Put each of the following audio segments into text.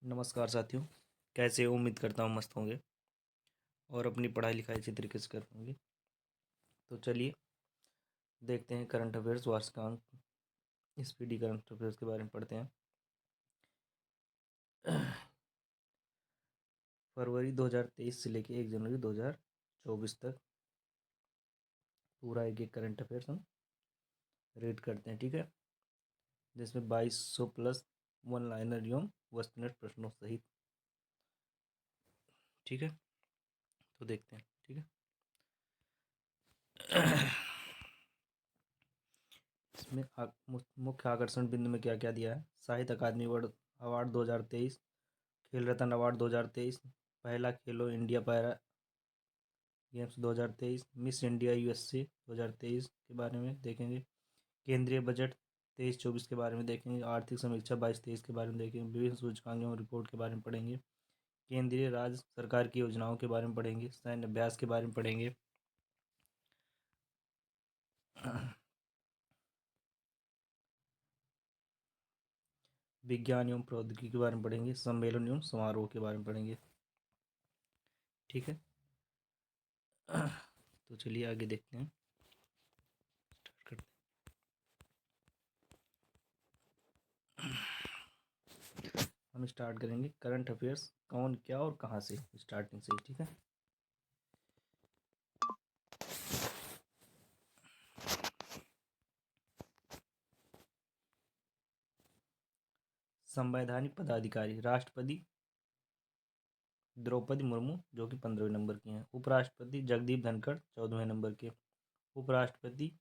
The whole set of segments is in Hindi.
नमस्कार साथियों, कैसे हो? उम्मीद करता हूँ मस्त होंगे और अपनी पढ़ाई लिखाई अच्छी तरीके से कर होंगे। तो चलिए देखते हैं करंट अफेयर्स वार्षिकांक स्पीडी करंट अफेयर्स के बारे में पढ़ते हैं। फरवरी 2023 से लेके 1 जनवरी 2024 तक पूरा एक करंट अफेयर्स हम रीड करते हैं, ठीक है, जिसमें 2200 प्लस वन लाइनर एवं वस्तुनिष्ठ प्रश्नों सहित, ठीक है। तो देखते हैं, ठीक है। इसमें मुख्य आकर्षण बिंदु में क्या क्या दिया है। साहित्य अकादमी अवार्ड 2023, खेल रत्न अवार्ड 2023, पहला खेलो India para games 2023, miss India USA 2023 के बारे में देखेंगे। केंद्रीय बजट 23-24 के बारे में देखेंगे। आर्थिक समीक्षा 22-23 के बारे में देखेंगे। विभिन्न सूचकांकों और रिपोर्ट के बारे में पढ़ेंगे। केंद्रीय राज्य सरकार की योजनाओं के बारे में पढ़ेंगे। सैन्य अभ्यास के बारे में पढ़ेंगे। विज्ञान एवं प्रौद्योगिकी के बारे में पढ़ेंगे। सम्मेलन एवं समारोह के बारे में पढ़ेंगे, ठीक है। तो चलिए आगे देखते हैं, स्टार्ट करते हैं। हम स्टार्ट करेंगे करंट अफेयर्स कौन क्या और कहाँ से, स्टार्टिंग से, ठीक है। संवैधानिक पदाधिकारी राष्ट्रपति द्रौपदी मुर्मू जो कि 15वें नंबर की हैं। उपराष्ट्रपति जगदीप धनखड़ 14वें नंबर के। उपराष्ट्रपति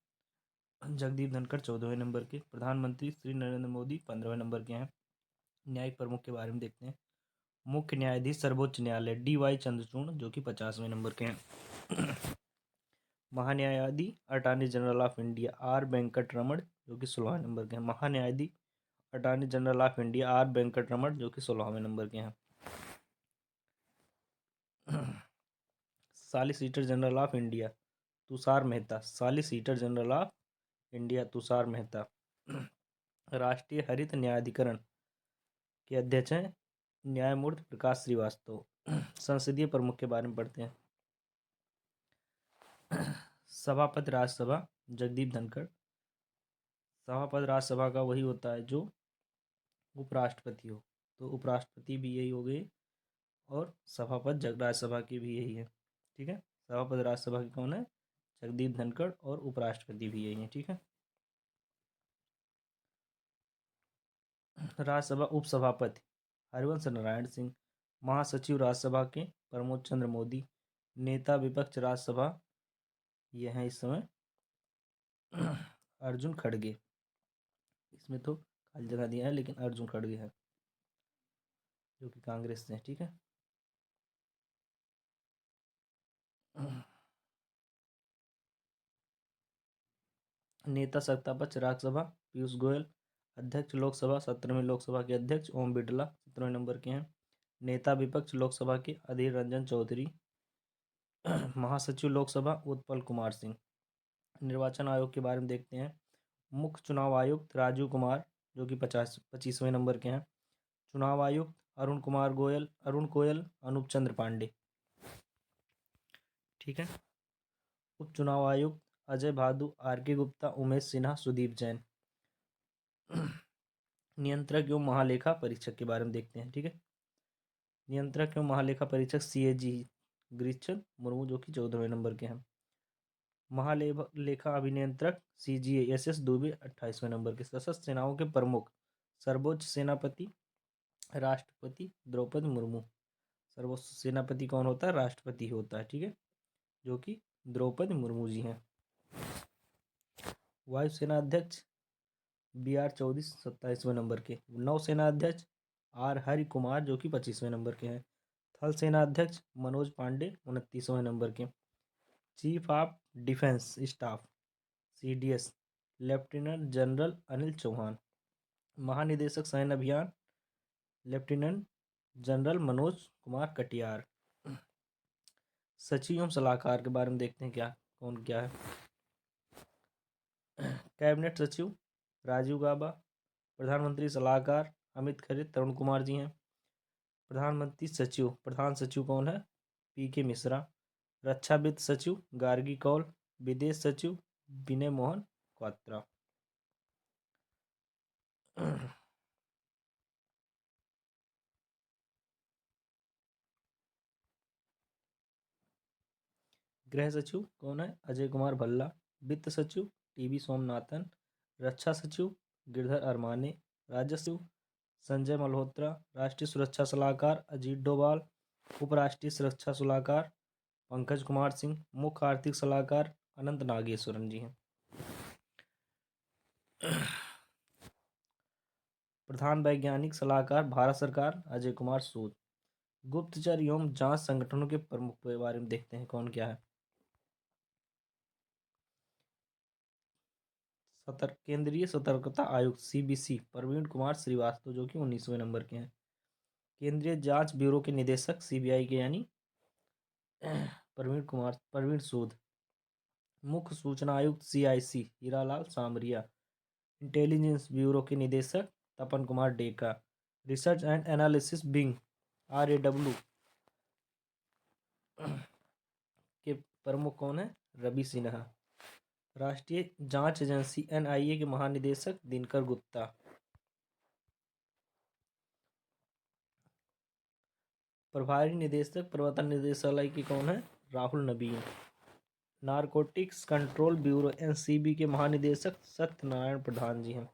जगदीप धनखड़ 14वें नंबर के। प्रधानमंत्री श्री नरेंद्र मोदी 15वें नंबर के हैं। न्यायिक प्रमुख के बारे में देखते हैं। मुख्य न्यायाधीश सर्वोच्च न्यायालय DY चंद्रचूड़ जो कि 50वें नंबर के हैं। महान्यायाधीश attorney general of India R Venkat Raman जो कि 16वें नंबर के हैं। महान्यायाधीश attorney general of India R Venkat Raman जो कि 16वें नंबर के हैं। Solicitor general of India Tushar Mehta, solicitor general of India Tushar Mehta. राष्ट्रीय हरित न्यायाधिकरण के अध्यक्ष हैं न्यायमूर्ति प्रकाश श्रीवास्तव। संसदीय प्रमुख के बारे में पढ़ते हैं। सभापति राज्यसभा जगदीप धनखड़। सभापति राज्यसभा का वही होता है जो उपराष्ट्रपति हो, तो उपराष्ट्रपति भी यही हो गए और सभापति राज्यसभा की भी यही है, ठीक है। सभापति राज्यसभा के कौन है? जगदीप धनखड़, और उपराष्ट्रपति भी यही है, ठीक है। राज्यसभा उपसभापति हरिवंश नारायण सिंह। महासचिव राज्यसभा के प्रमोद चंद्र मोदी। नेता विपक्ष राज्यसभा ये हैं इस समय अर्जुन खड़गे। इसमें तो खाली जगह दिया है लेकिन अर्जुन खड़गे है जो कि कांग्रेस से है, ठीक है। नेता सत्तापक्ष राज्यसभा पीयूष गोयल। अध्यक्ष लोकसभा 17वें लोकसभा के अध्यक्ष ओम बिरला 17वें नंबर के हैं। नेता विपक्ष लोकसभा के अधीर रंजन चौधरी। महासचिव लोकसभा उत्पल कुमार सिंह। निर्वाचन आयोग के बारे में देखते हैं। मुख्य चुनाव आयुक्त राजीव कुमार जो कि 25वें नंबर के हैं। चुनाव आयुक्त अरुण कोयल अनूप चंद्र पांडे, ठीक है। उप चुनाव आयुक्त अजय भादु RK गुप्ता उमेश सिन्हा सुदीप जैन। नियंत्रक एवं महालेखा परीक्षक के बारे में देखते हैं, ठीक है। नियंत्रक एवं महालेखा परीक्षक CAG गिरिचंद मुर्मू जो कि 14वें नंबर के हैं। महालेखा अभिनियंत्रक CGA SS दुबे 28वें नंबर के। सशस्त्र सेनाओं के प्रमुख सर्वोच्च सेनापति राष्ट्रपति द्रौपदी मुर्मू। सर्वोच्च सेनापति कौन होता है? राष्ट्रपति होता है, ठीक है, जो कि द्रौपदी मुर्मू जी हैं। वायुसेना अध्यक्ष BR चौधरी 27वें नंबर के। नौसेना अध्यक्ष R हरि कुमार जो कि 25वें नंबर के हैं। थल सेना अध्यक्ष मनोज पांडे 29वें नंबर के। Chief of defence staff CDS lieutenant general Anil Chauhan. महानिदेशक सैन्य अभियान लेफ्टिनेंट जनरल मनोज कुमार कटियार। सचिव एवं सलाहकार के बारे में देखते हैं कौन क्या है। कैबिनेट सचिव राजीव गाबा। प्रधानमंत्री सलाहकार अमित खरे तरुण कुमार जी हैं। प्रधानमंत्री सचिव, प्रधान सचिव कौन है? पी.के. मिश्रा। रक्षा वित्त सचिव गार्गी कौल। विदेश सचिव विनय मोहन क्वात्रा। गृह सचिव कौन है? अजय कुमार भल्ला। वित्त सचिव टीवी सोमनाथन। रक्षा सचिव गिरधर अरमाने। राजस्व सचिव संजय मल्होत्रा। राष्ट्रीय सुरक्षा सलाहकार अजीत डोभाल। उपराष्ट्रीय सुरक्षा सलाहकार पंकज कुमार सिंह। मुख्य आर्थिक सलाहकार अनंत नागेश्वरन जी हैं। प्रधान वैज्ञानिक सलाहकार भारत सरकार अजय कुमार सूद। गुप्तचर एवं जांच संगठनों के प्रमुख के बारे में देखते हैं, कौन क्या है? केंद्रीय सतर्कता आयुक्त सीबीसी प्रवीण कुमार श्रीवास्तव, जो कि 19वें नंबर के हैं। केंद्रीय जांच ब्यूरो के निदेशक सीबीआई के यानी प्रवीण सूद। मुख्य सूचना आयुक्त CIC Hiralal Samariya. Intelligence Bureau के निदेशक Tapan Kumar Deka. Research and analysis wing RAW के प्रमुख कौन है? रवि सिन्हा। राष्ट्रीय जांच एजेंसी NIA के महानिदेशक दिनकर गुप्ता। प्रभारी निदेशक प्रवर्तन निदेशालय के कौन है? राहुल नवीन। नारकोटिक्स कंट्रोल ब्यूरो NCB के महानिदेशक सत्यनारायण प्रधान जी हैं।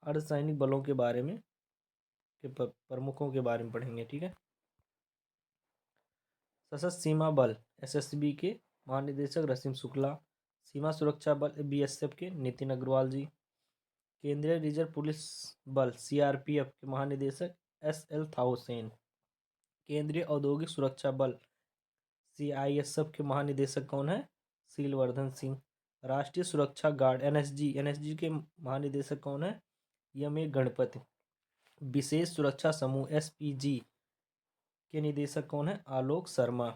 अर्धसैनिक बलों के बारे में के प्रमुखों के बारे में पढ़ेंगे, ठीक है। सशस्त्र सीमा बल SSB के महानिदेशक रसीम शुक्ला। सीमा सुरक्षा बल BSF के नितिन अग्रवाल जी। केंद्रीय रिजर्व पुलिस बल CRPF के महानिदेशक SL थाउसेन। केंद्रीय औद्योगिक सुरक्षा बल CISF के महानिदेशक कौन है? शीलवर्धन सिंह। राष्ट्रीय सुरक्षा गार्ड NSG के महानिदेशक कौन है? यमे गणपति। विशेष सुरक्षा समूह SPG के निदेशक कौन है? आलोक शर्मा।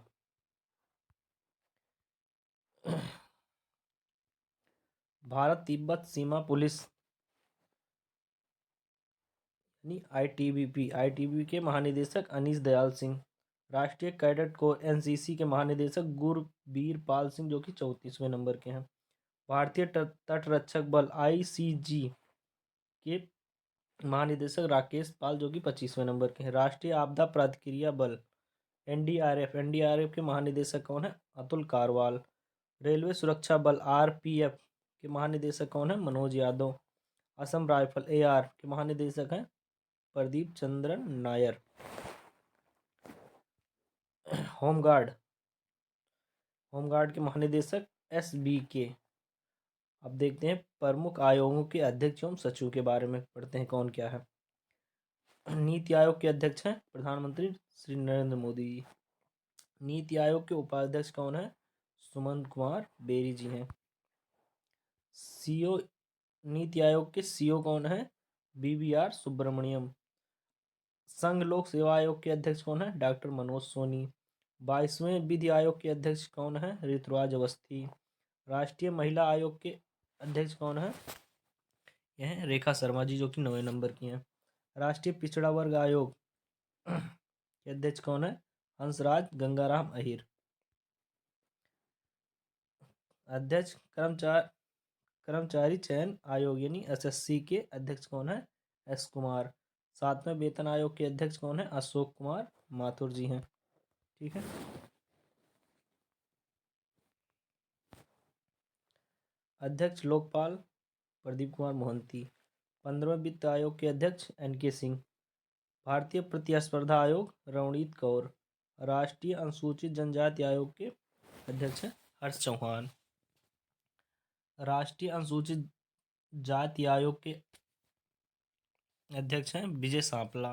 भारत तिब्बत सीमा पुलिस ITBP के महानिदेशक अनीश दयाल सिंह। राष्ट्रीय कैडेट कोर NCC के महानिदेशक गुरबीर पाल सिंह, जो कि 34वें नंबर के हैं। भारतीय तट रक्षक बल ICG के महानिदेशक राकेश पाल, जो कि 25वें नंबर के हैं। राष्ट्रीय आपदा प्रतिक्रिया बल NDRF के महानिदेशक कौन है? अतुल कारवाल। रेलवे सुरक्षा बल RPF के महानिदेशक कौन है? मनोज यादव। असम राइफल AR के महानिदेशक हैं प्रदीप चंद्रन नायर। होमगार्ड के महानिदेशक SBK। अब देखते हैं प्रमुख आयोगों के अध्यक्ष एवं सचिव के बारे में पढ़ते हैं, कौन क्या है। नीति आयोग के अध्यक्ष हैं प्रधानमंत्री श्री नरेंद्र मोदी जी। नीति आयोग के उपाध्यक्ष कौन है? सुमंत कुमार बेरी जी हैं। CEO नीति आयोग के CEO कौन है? BVR सुब्रमण्यम। संघ लोक सेवा आयोग के अध्यक्ष कौन है? डॉक्टर मनोज सोनी। 22वें विधि आयोग के अध्यक्ष कौन है? ऋतुराज अवस्थी। राष्ट्रीय महिला आयोग के अध्यक्ष कौन है? यह है रेखा शर्मा जी, जो कि 9वें नंबर की हैं। राष्ट्रीय पिछड़ा वर्ग आयोग के अध्यक्ष कौन है? हंसराज गंगाराम अहिर। अध्यक्ष कर्मचारी चयन आयोग यानी SSC के अध्यक्ष कौन है? S कुमार। 7वें वेतन आयोग के अध्यक्ष कौन है? अशोक कुमार माथुर जी हैं, ठीक है। अध्यक्ष लोकपाल प्रदीप कुमार मोहंती। 15वें वित्त आयोग के अध्यक्ष NK सिंह। भारतीय प्रतिस्पर्धा आयोग रवनीत कौर। राष्ट्रीय अनुसूचित जनजाति आयोग के अध्यक्ष हैं हर्ष चौहान। राष्ट्रीय अनुसूचित जाति आयोग के अध्यक्ष हैं विजय सांपला।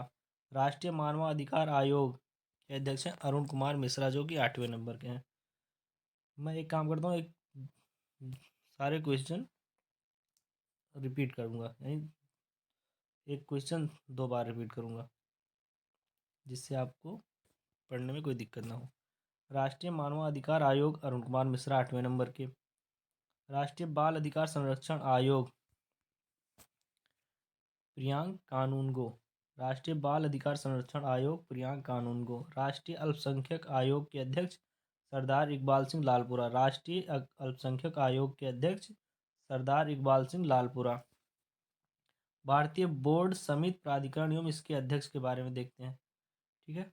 राष्ट्रीय मानवाधिकार आयोग के अध्यक्ष हैं अरुण कुमार मिश्रा, जो कि 8वें नंबर के हैं। मैं एक काम करता हूँ, सारे क्वेश्चन रिपीट करूँगा, यानी एक क्वेश्चन 2 बार रिपीट करूँगा, जिससे आपको पढ़ने में कोई दिक्कत ना हो। राष्ट्रीय मानवाधिकार आयोग अरुण कुमार मिश्रा 8वें नंबर के। राष्ट्रीय बाल अधिकार संरक्षण आयोग प्रियांक कानूनगो राष्ट्रीय बाल अधिकार संरक्षण आयोग प्रियांक कानूनगो। राष्ट्रीय अल्पसंख्यक आयोग के अध्यक्ष सरदार इकबाल सिंह लालपुरा। राष्ट्रीय अल्पसंख्यक आयोग के अध्यक्ष सरदार इकबाल सिंह लालपुरा। भारतीय बोर्ड समिति प्राधिकरण एवं इसके अध्यक्ष के बारे में देखते हैं। ठीक है,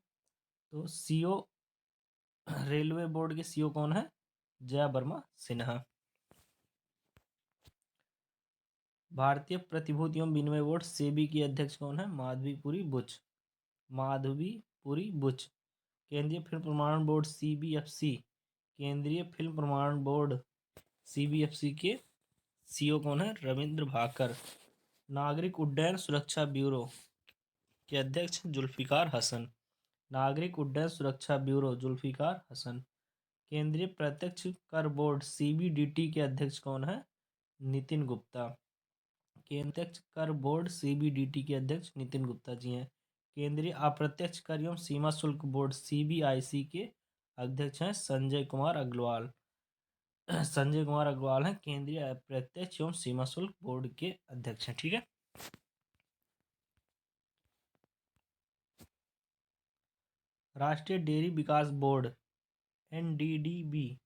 तो सीओ, रेलवे बोर्ड के सीओ कौन है? जया वर्मा सिन्हा। भारतीय प्रतिभूति एवं विनिमय बोर्ड सेबी की अध्यक्ष कौन है? माधवीपुरी बुच। माधवीपुरी बुच। केंद्रीय फिल्म प्रमाणन बोर्ड सीबीएफसी, केंद्रीय फिल्म प्रमाणन बोर्ड सीबीएफसी के सीओ कौन है? रविंद्र भाकर। नागरिक उड्डयन सुरक्षा ब्यूरो के अध्यक्ष जुल्फिकार हसन। नागरिक उड्डयन सुरक्षा ब्यूरो जुल्फिकार हसन। केंद्रीय प्रत्यक्ष कर बोर्ड सीबीडीटी के अध्यक्ष कौन है? नितिन गुप्ता। केंद्रीय कर बोर्ड सीबीडीटी के अध्यक्ष नितिन गुप्ता जी हैं। केंद्रीय अप्रत्यक्ष कर एवं सीमा शुल्क बोर्ड सीबीआईसी के अध्यक्ष हैं संजय कुमार अग्रवाल। संजय कुमार अग्रवाल हैं केंद्रीय अप्रत्यक्ष एवं सीमा शुल्क बोर्ड के अध्यक्ष हैं। ठीक है, राष्ट्रीय डेयरी विकास बोर्ड एनडीडीबी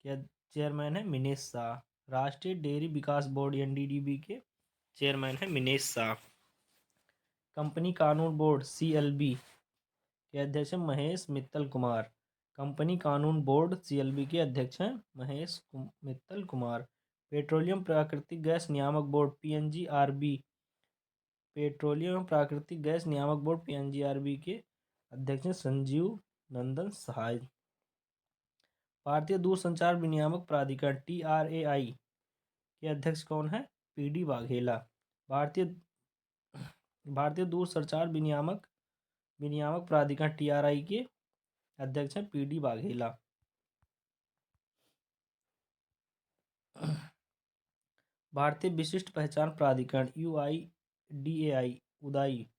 के चेयरमैन है मिनेश शाह। राष्ट्रीय डेयरी विकास बोर्ड एनडीडीबी के चेयरमैन है मिनेश शाह। कंपनी कानून बोर्ड सीएलबी के अध्यक्ष हैं महेश मित्तल कुमार। कंपनी कानून बोर्ड सीएलबी के अध्यक्ष हैं महेश मित्तल कुमार। पेट्रोलियम प्राकृतिक गैस नियामक बोर्ड पीएनजीआरबी, पेट्रोलियम प्राकृतिक गैस नियामक बोर्ड पीएनजीआरबी के अध्यक्ष हैं संजीव नंदन सहाय। भारतीय दूरसंचार विनियामक प्राधिकरण टीआरएआई के अध्यक्ष कौन है? पीडी वाघेला। भारतीय दूरसंचार विनियामक प्राधिकरण टीआरआई के अध्यक्ष हैं पीडी वाघेला। भारतीय विशिष्ट पहचान प्राधिकरण यूआईडीएआई उदाई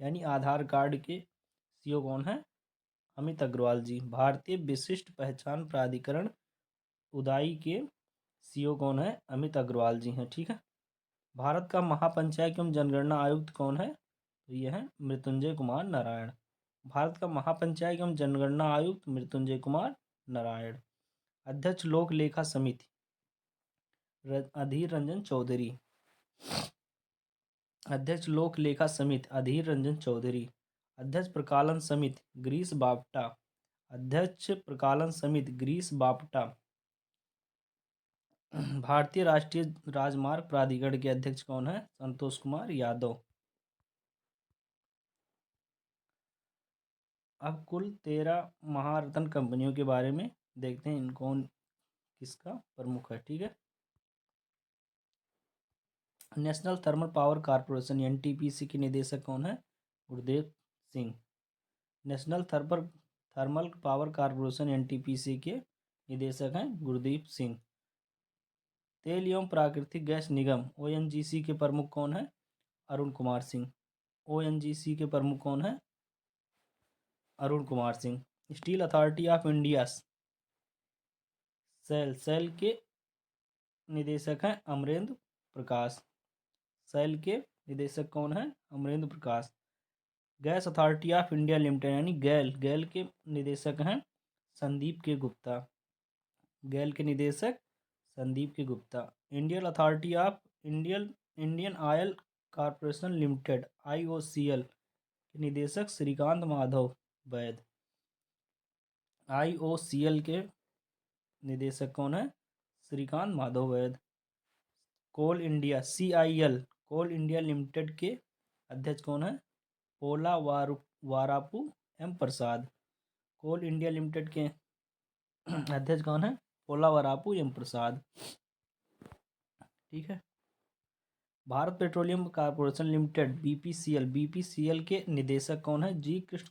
यानी आधार कार्ड के सीओ कौन है? अमित अग्रवाल जी। भारतीय विशिष्ट पहचान प्राधिकरण उदाई के सीओ कौन है? अमित अग्रवाल जी हैं। ठीक है, भारत का महापंचायत एवं जनगणना आयुक्त कौन है? तो ये है मृत्युंजय कुमार नारायण। भारत का महापंचायत एवं जनगणना आयुक्त मृत्युंजय कुमार नारायण। अध्यक्ष लोक लेखा समिति अधीर रंजन चौधरी। अध्यक्ष लोक लेखा समिति अधीर रंजन चौधरी। अध्यक्ष प्रकालन समिति गिरीश बापटा। अध्यक्ष प्रकालन समिति गिरीश बापटा। भारतीय राष्ट्रीय राजमार्ग प्राधिकरण के अध्यक्ष कौन है? संतोष कुमार यादव। अब कुल 13 महारत्न कंपनियों के बारे में देखते हैं, इन कौन किसका प्रमुख है। ठीक है, national thermal power corporation NTPC के निदेशक कौन है? Gurdev Singh. National thermal power corporation NTPC के निदेशक हैं गुरदीप सिंह। तेल एवं प्राकृतिक गैस निगम ओएनजीसी के प्रमुख कौन है? अरुण कुमार सिंह। ओएनजीसी के प्रमुख कौन है? Arun Kumar Singh. Steel authority of India SAIL के निदेशक हैं अमरेंद्र प्रकाश। सेल के निदेशक कौन है? Amarendra Prakash. Gas Authority of India Limited यानी गैल के निदेशक हैं संदीप के गुप्ता। गैल के निदेशक संदीप के Gupta. Indian oil corporation limited IOCL के निदेशक श्रीकांत माधव वैद। आईओसीएल के निदेशक कौन है? Shrikant Madhav Vaid. Coal India CIL Coal India Limited के अध्यक्ष कौन है? Pola Varapu M Prasad. Coal India Limited के अध्यक्ष कौन है? पोला वारापू एम प्रसाद। ठीक है, Bharat Petroleum Corporation Limited BPCL के निदेशक कौन है? G Krishna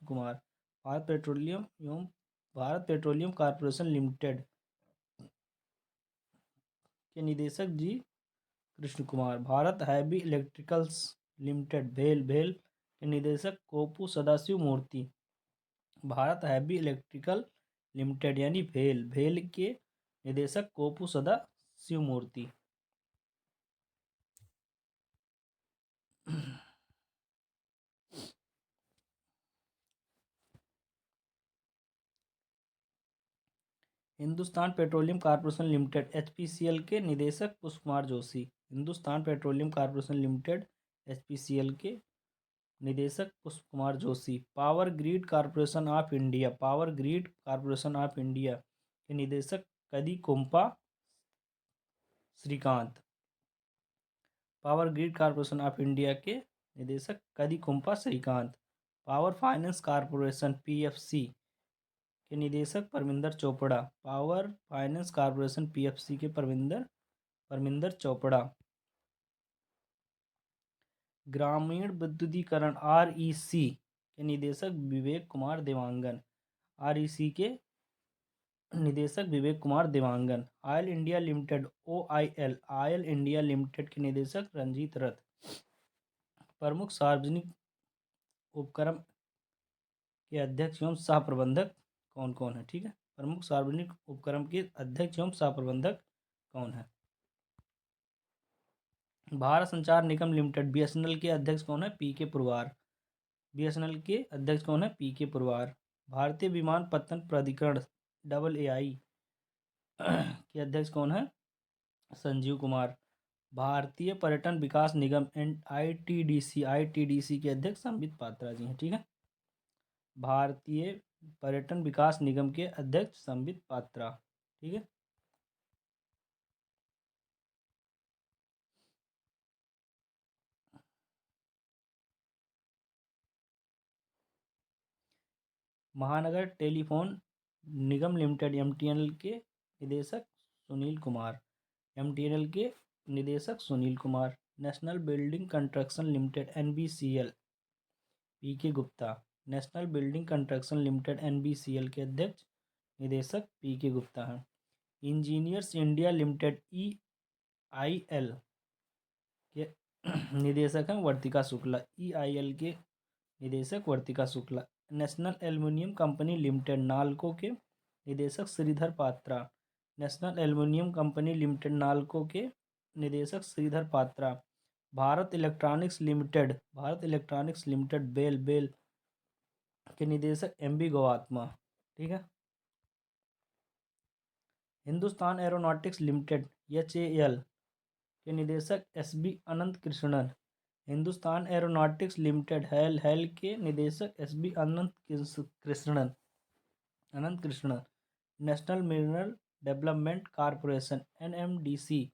Kumar. Bharat Petroleum Corporation Limited के निदेशक G Krishna Kumar. Bharat Heavy Electricals Limited भेल के निदेशक Kopu Sadashiv Murthy. Bharat Heavy Electrical Limited यानी भेल के निदेशक Kopu Sadashiv Murthy. Hindustan Petroleum Corporation Limited HPCL के निदेशक Pushp Kumar Joshi. Hindustan Petroleum Corporation Limited HPCL के निदेशक Pushp Kumar Joshi. Power Grid Corporation of India, Power Grid Corporation of India के निदेशक Kadi Kompa Shrikant. Power Grid Corporation of India के निदेशक Kadi Kompa Shrikant. Power Finance Corporation PFC के निदेशक Parminder Chopra. Power Finance Corporation PFC के परमिंदर चोपड़ा। ग्रामीण विद्युतीकरण आरईसी के निदेशक विवेक कुमार देवांगन। आरईसी के निदेशक Vivek Kumar Dewangan. Oil India Limited OIL, Oil India Limited के निदेशक रंजीत रथ। प्रमुख सार्वजनिक उपक्रम के अध्यक्ष एवं सह प्रबंधक कौन कौन है? ठीक है, प्रमुख सार्वजनिक उपक्रम के अध्यक्ष एवं सह प्रबंधक कौन है? भारत संचार निगम लिमिटेड बीएसएनएल के अध्यक्ष कौन है? पीके पुरवार। बीएसएनएल के अध्यक्ष कौन है? पीके पुरवार। भारतीय विमानपत्तन प्राधिकरण AAI के अध्यक्ष कौन है? संजीव कुमार। भारतीय पर्यटन विकास निगम आईटीडीसी के अध्यक्ष संबित पात्रा जी हैं। ठीक है, भारतीय पर्यटन विकास निगम के अध्यक्ष संबित पात्रा। ठीक है, महानगर टेलीफोन निगम लिमिटेड एमटीएनएल के निदेशक सुनील कुमार। एमटीएनएल के निदेशक Sunil Kumar. National Building Construction Limited NBCL PK Gupta. National Building Construction Limited NBCL के अध्यक्ष निदेशक पीके गुप्ता हैं। इंजीनियर्स इंडिया लिमिटेड ईआईएल के निदेशक हैं वर्तिका शुक्ला। ईआईएल के निदेशक Vartika Shukla. National Aluminium Company Limited NALCO के निदेशक Shridhar Patra. National Aluminium Company Limited NALCO के निदेशक श्रीधर पात्रा। भारत इलेक्ट्रॉनिक्स लिमिटेड बेल के निदेशक एमबी गौतमा। ठीक है, हिंदुस्तान एरोनॉटिक्स लिमिटेड HAL के निदेशक SB Anant Krishnan. Hindustan Aeronautics Limited HAL के निदेशक SB Anant Krishnan. National Mineral Development Corporation NMDC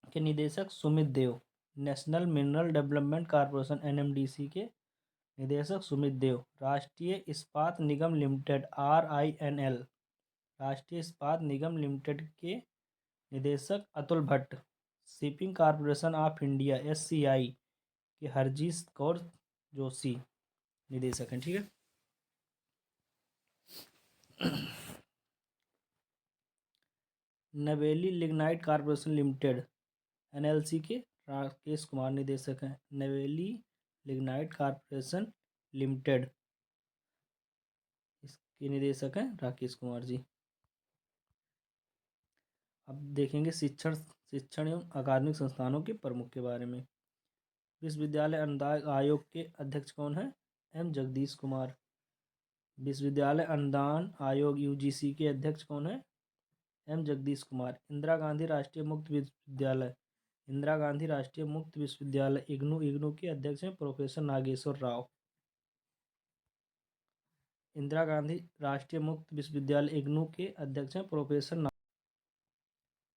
के निदेशक Sumit Dev. National Mineral Development Corporation NMDC के निदेशक सुमित देव। राष्ट्रीय इस्पात निगम लिमिटेड RINL, राष्ट्रीय इस्पात निगम लिमिटेड के निदेशक Atul Bhatt. Shipping corporation of India SCI के हरजीत कौर जोशी निदेशक हैं। ठीक है, नवेली लिग्नाइट कॉरपोरेशन लिमिटेड NLC के राकेश कुमार निदेशक हैं। नवेली लिग्नाइट कॉरपोरेशन लिमिटेड इसके निदेशक हैं राकेश कुमार जी। अब देखेंगे शिक्षण एवं अकादमिक संस्थानों के प्रमुख के बारे में। विश्वविद्यालय अनुदान आयोग के अध्यक्ष कौन है? M जगदीश कुमार। विश्वविद्यालय अनुदान आयोग UGC के अध्यक्ष कौन है? M जगदीश कुमार। इंदिरा गांधी राष्ट्रीय मुक्त विश्वविद्यालय इग्नू के अध्यक्ष हैं प्रोफेसर नागेश्वर राव। इंदिरा गांधी राष्ट्रीय मुक्त विश्वविद्यालय इग्नू के अध्यक्ष हैं प्रोफेसर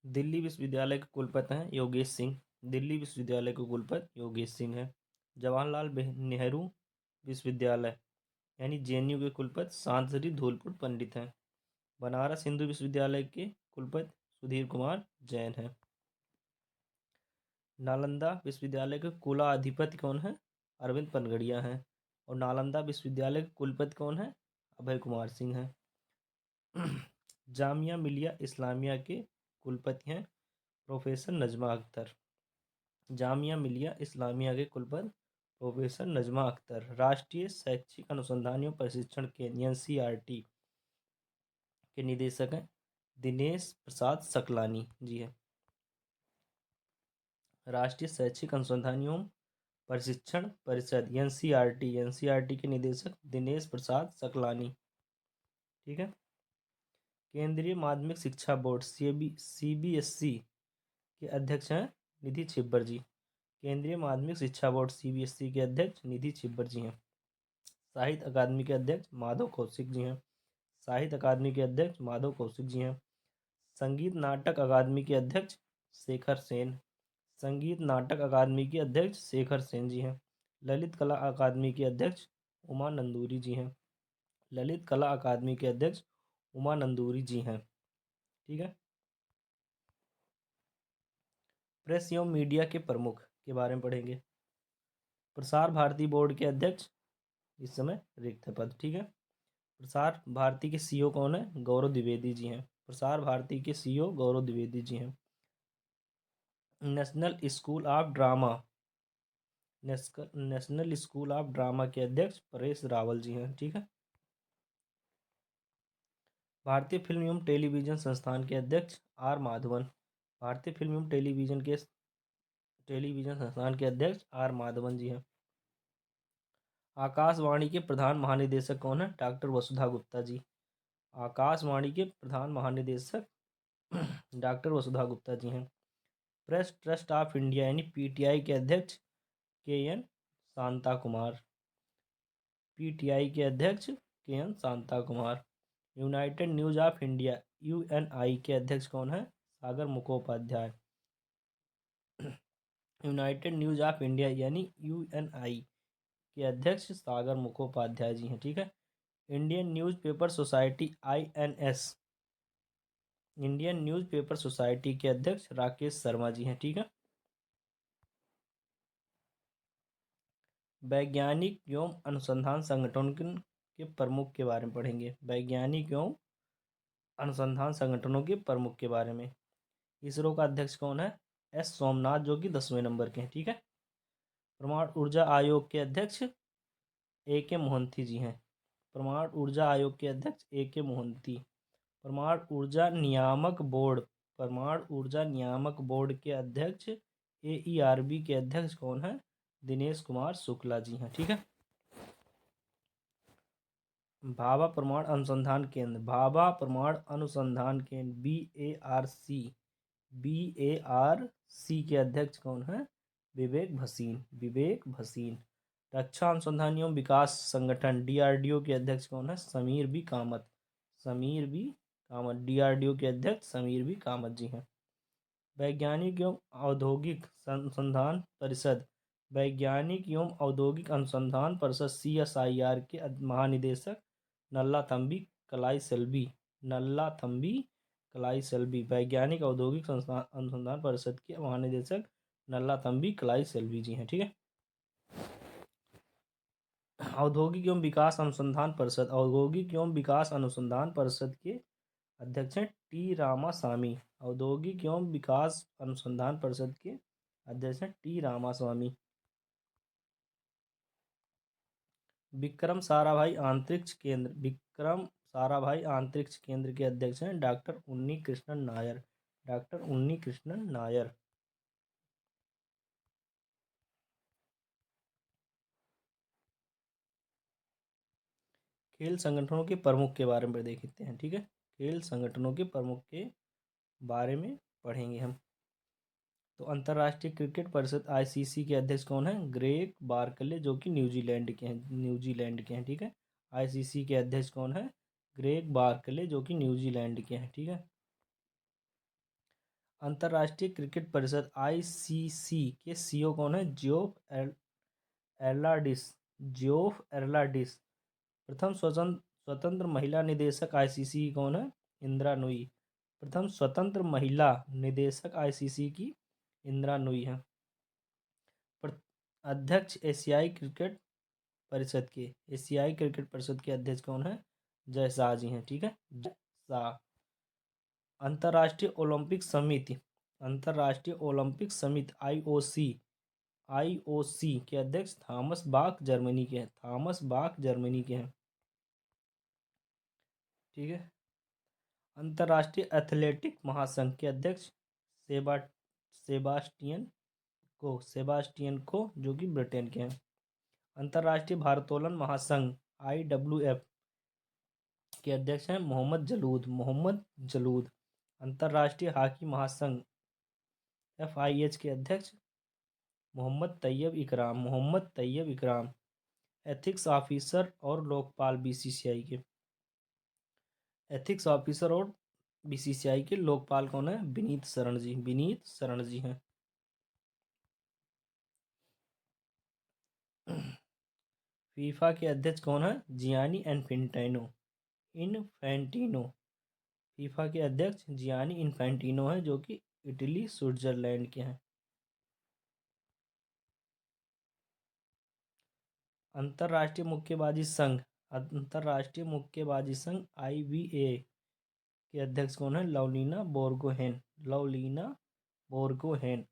दिल्ली विश्वविद्यालय के कुलपति हैं योगेश सिंह। दिल्ली विश्वविद्यालय के कुलपति योगेश सिंह हैं। जवाहरलाल नेहरू विश्वविद्यालय यानी JNU के कुलपति शांतश्री धूलपुर पंडित हैं। बनारस हिंदू विश्वविद्यालय के कुलपति सुधीर कुमार जैन हैं। नालंदा विश्वविद्यालय के कुलाधिपति कौन है? अरविंद पनगड़िया हैं। और नालंदा विश्वविद्यालय के कुलपति कौन है? अभय कुमार सिंह हैं। जामिया मिलिया इस्लामिया के कुलपति हैं प्रोफेसर नजमा अख्तर। जामिया मिलिया इस्लामिया के कुलपति प्रोफेसर नजमा अख्तर। राष्ट्रीय शैक्षिक अनुसंधान एवं प्रशिक्षण केंद्र NCERT के निदेशक हैं दिनेश प्रसाद सकलानी जी है। राष्ट्रीय शैक्षिक अनुसंधान एवं प्रशिक्षण परिषद NCERT के निदेशक दिनेश प्रसाद सकलानी। ठीक है, केंद्रीय माध्यमिक शिक्षा बोर्ड CBSE के अध्यक्ष हैं निधि छिब्बर जी। केंद्रीय माध्यमिक शिक्षा बोर्ड CBSE के अध्यक्ष निधि छिब्बर जी हैं। साहित्य अकादमी के अध्यक्ष माधव कौशिक जी हैं। साहित्य अकादमी के अध्यक्ष माधव कौशिक जी हैं। संगीत नाटक अकादमी के अध्यक्ष शेखर सेन। संगीत नाटक अकादमी के अध्यक्ष शेखर सेन जी हैं। ललित कला अकादमी के अध्यक्ष उमा नंदूरी जी हैं। ललित कला अकादमी के अध्यक्ष उमा नंदूरी जी हैं। ठीक है। प्रेस एवं मीडिया के प्रमुख के बारे में पढ़ेंगे। प्रसार भारती बोर्ड के अध्यक्ष इस समय रिक्त है पद। ठीक है। प्रसार भारती के CEO कौन है? गौरव द्विवेदी जी हैं। प्रसार भारती के CEO गौरव द्विवेदी जी हैं। National school of drama national school of drama के अध्यक्ष परेश रावल जी हैं। ठीक है। भारतीय फिल्म एवं टेलीविजन संस्थान के अध्यक्ष R माधवन। भारतीय फिल्म एवं टेलीविजन संस्थान के अध्यक्ष R माधवन जी हैं। आकाशवाणी के प्रधान महानिदेशक कौन है? डॉक्टर वसुधा गुप्ता जी। आकाशवाणी के प्रधान महानिदेशक डॉक्टर वसुधा गुप्ता जी हैं। प्रेस ट्रस्ट ऑफ इंडिया यानी PTI के अध्यक्ष KN शांता कुमार। PTI के अध्यक्ष KN Shanta Kumar. United News of India UNI के अध्यक्ष कौन है? Sagar Mukhopadhyay. United News of India यानी UNI के अध्यक्ष सागर मुखोपाध्याय जी हैं। ठीक है। Indian newspaper society INS Indian newspaper society के अध्यक्ष राकेश शर्मा जी हैं। ठीक है। वैज्ञानिक एवं अनुसंधान संगठन के प्रमुख के बारे में पढ़ेंगे। वैज्ञानिक एवं अनुसंधान संगठनों के प्रमुख के बारे में। इसरो का अध्यक्ष कौन है? S सोमनाथ जो कि 10वें नंबर के हैं। ठीक है। परमाणु ऊर्जा आयोग के अध्यक्ष AK मोहंती जी हैं। परमाणु ऊर्जा आयोग के अध्यक्ष AK मोहंती। परमाणु ऊर्जा नियामक बोर्ड के अध्यक्ष AERB के अध्यक्ष कौन है? दिनेश कुमार शुक्ला जी हैं। ठीक है। भाभा परमाणु अनुसंधान केंद्र BARC के अध्यक्ष कौन है? विवेक भसीन। रक्षा अनुसंधान एवं विकास संगठन DRDO के अध्यक्ष कौन है? समीर बी कामत। DRDO के अध्यक्ष समीर बी कामत जी हैं। वैज्ञानिक एवं औद्योगिक अनुसंधान परिषद CSIR के महानिदेशक नल्लाथम्बी कलाईसेल्वी। वैज्ञानिक औद्योगिक अनुसंधान परिषद के महानिदेशक नल्लाथम्बी कलाईसेल्वी जी हैं। ठीक है। औद्योगिक एवं विकास अनुसंधान परिषद के अध्यक्ष हैं T रामास्वामी। औद्योगिक एवं विकास अनुसंधान परिषद के अध्यक्ष हैं T रामास्वामी। विक्रम साराभाई अंतरिक्ष केंद्र के अध्यक्ष हैं डॉक्टर उन्नी कृष्णन नायर। खेल संगठनों के प्रमुख के बारे में देखते हैं। ठीक है। खेल संगठनों के प्रमुख के बारे में पढ़ेंगे हम। तो अंतर्राष्ट्रीय क्रिकेट परिषद ICC के अध्यक्ष कौन है? ग्रेग बार्कले जो कि न्यूजीलैंड के हैं। ठीक है। ICC के अध्यक्ष कौन है? ग्रेग बार्कले जो कि न्यूजीलैंड के हैं। ठीक है। अंतर्राष्ट्रीय क्रिकेट परिषद ICC के CEO कौन है? जियोफ एर्लाडिस। प्रथम स्वतंत्र महिला निदेशक ICC की कौन है? इंदिरा नूई। प्रथम स्वतंत्र महिला निदेशक ICC की इंदिरा नूई है। अध्यक्ष एशियाई क्रिकेट परिषद के अध्यक्ष कौन है? जय शाह जी हैं। ठीक है। जय शाह। अंतर्राष्ट्रीय ओलंपिक समिति IOC के अध्यक्ष थॉमस बाक जर्मनी के हैं। ठीक है। अंतर्राष्ट्रीय एथलेटिक महासंघ के अध्यक्ष सेबास्टियन को जो कि ब्रिटेन के हैं। अंतर्राष्ट्रीय भारोत्तोलन महासंघ IWF के अध्यक्ष हैं मोहम्मद जलूद। अंतर्राष्ट्रीय हॉकी महासंघ FIH के अध्यक्ष मोहम्मद तैयब इकराम। एथिक्स ऑफिसर और लोकपाल BCCI के एथिक्स ऑफिसर और BCCI के लोकपाल कौन है? विनीत शरण जी हैं। फीफा के अध्यक्ष कौन है? Gianni Infantino. फीफा के अध्यक्ष जियानी इन्फेंटिनो है, जो कि इटली स्विट्जरलैंड के हैं। अंतर्राष्ट्रीय मुक्केबाजी संघ IBA के अध्यक्ष कौन है? लवलीना बोरगोहेन।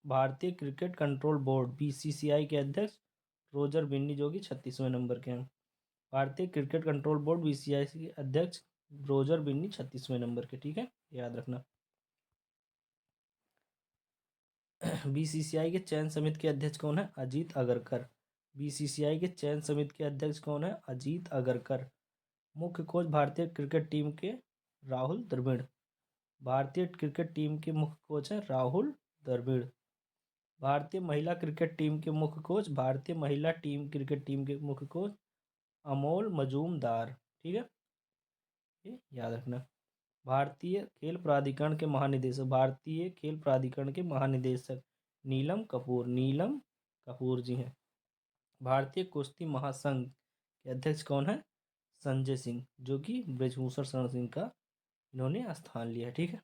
भारतीय क्रिकेट कंट्रोल बोर्ड BCCI के अध्यक्ष रोजर बिन्नी, जो कि 36वें नंबर के हैं। भारतीय क्रिकेट कंट्रोल बोर्ड BCCI के अध्यक्ष रोजर बिन्नी 36वें नंबर के, ठीक है, याद रखना। BCCI के चयन समिति के अध्यक्ष कौन है? अजीत अगरकर। BCCI के चयन समिति के अध्यक्ष कौन है? अजीत अगरकर। मुख्य कोच भारतीय क्रिकेट टीम के राहुल द्रविड़। भारतीय क्रिकेट टीम के मुख्य कोच हैं राहुल द्रविड़। भारतीय महिला क्रिकेट टीम के मुख्य कोच अमोल मजूमदार, ठीक है, ये याद रखना। भारतीय खेल प्राधिकरण के महानिदेशक नीलम कपूर जी हैं। भारतीय कुश्ती महासंघ के अध्यक्ष कौन है? संजय सिंह, जो कि ब्रजभूषण शरण सिंह का इन्होंने स्थान लिया है, ठीक है।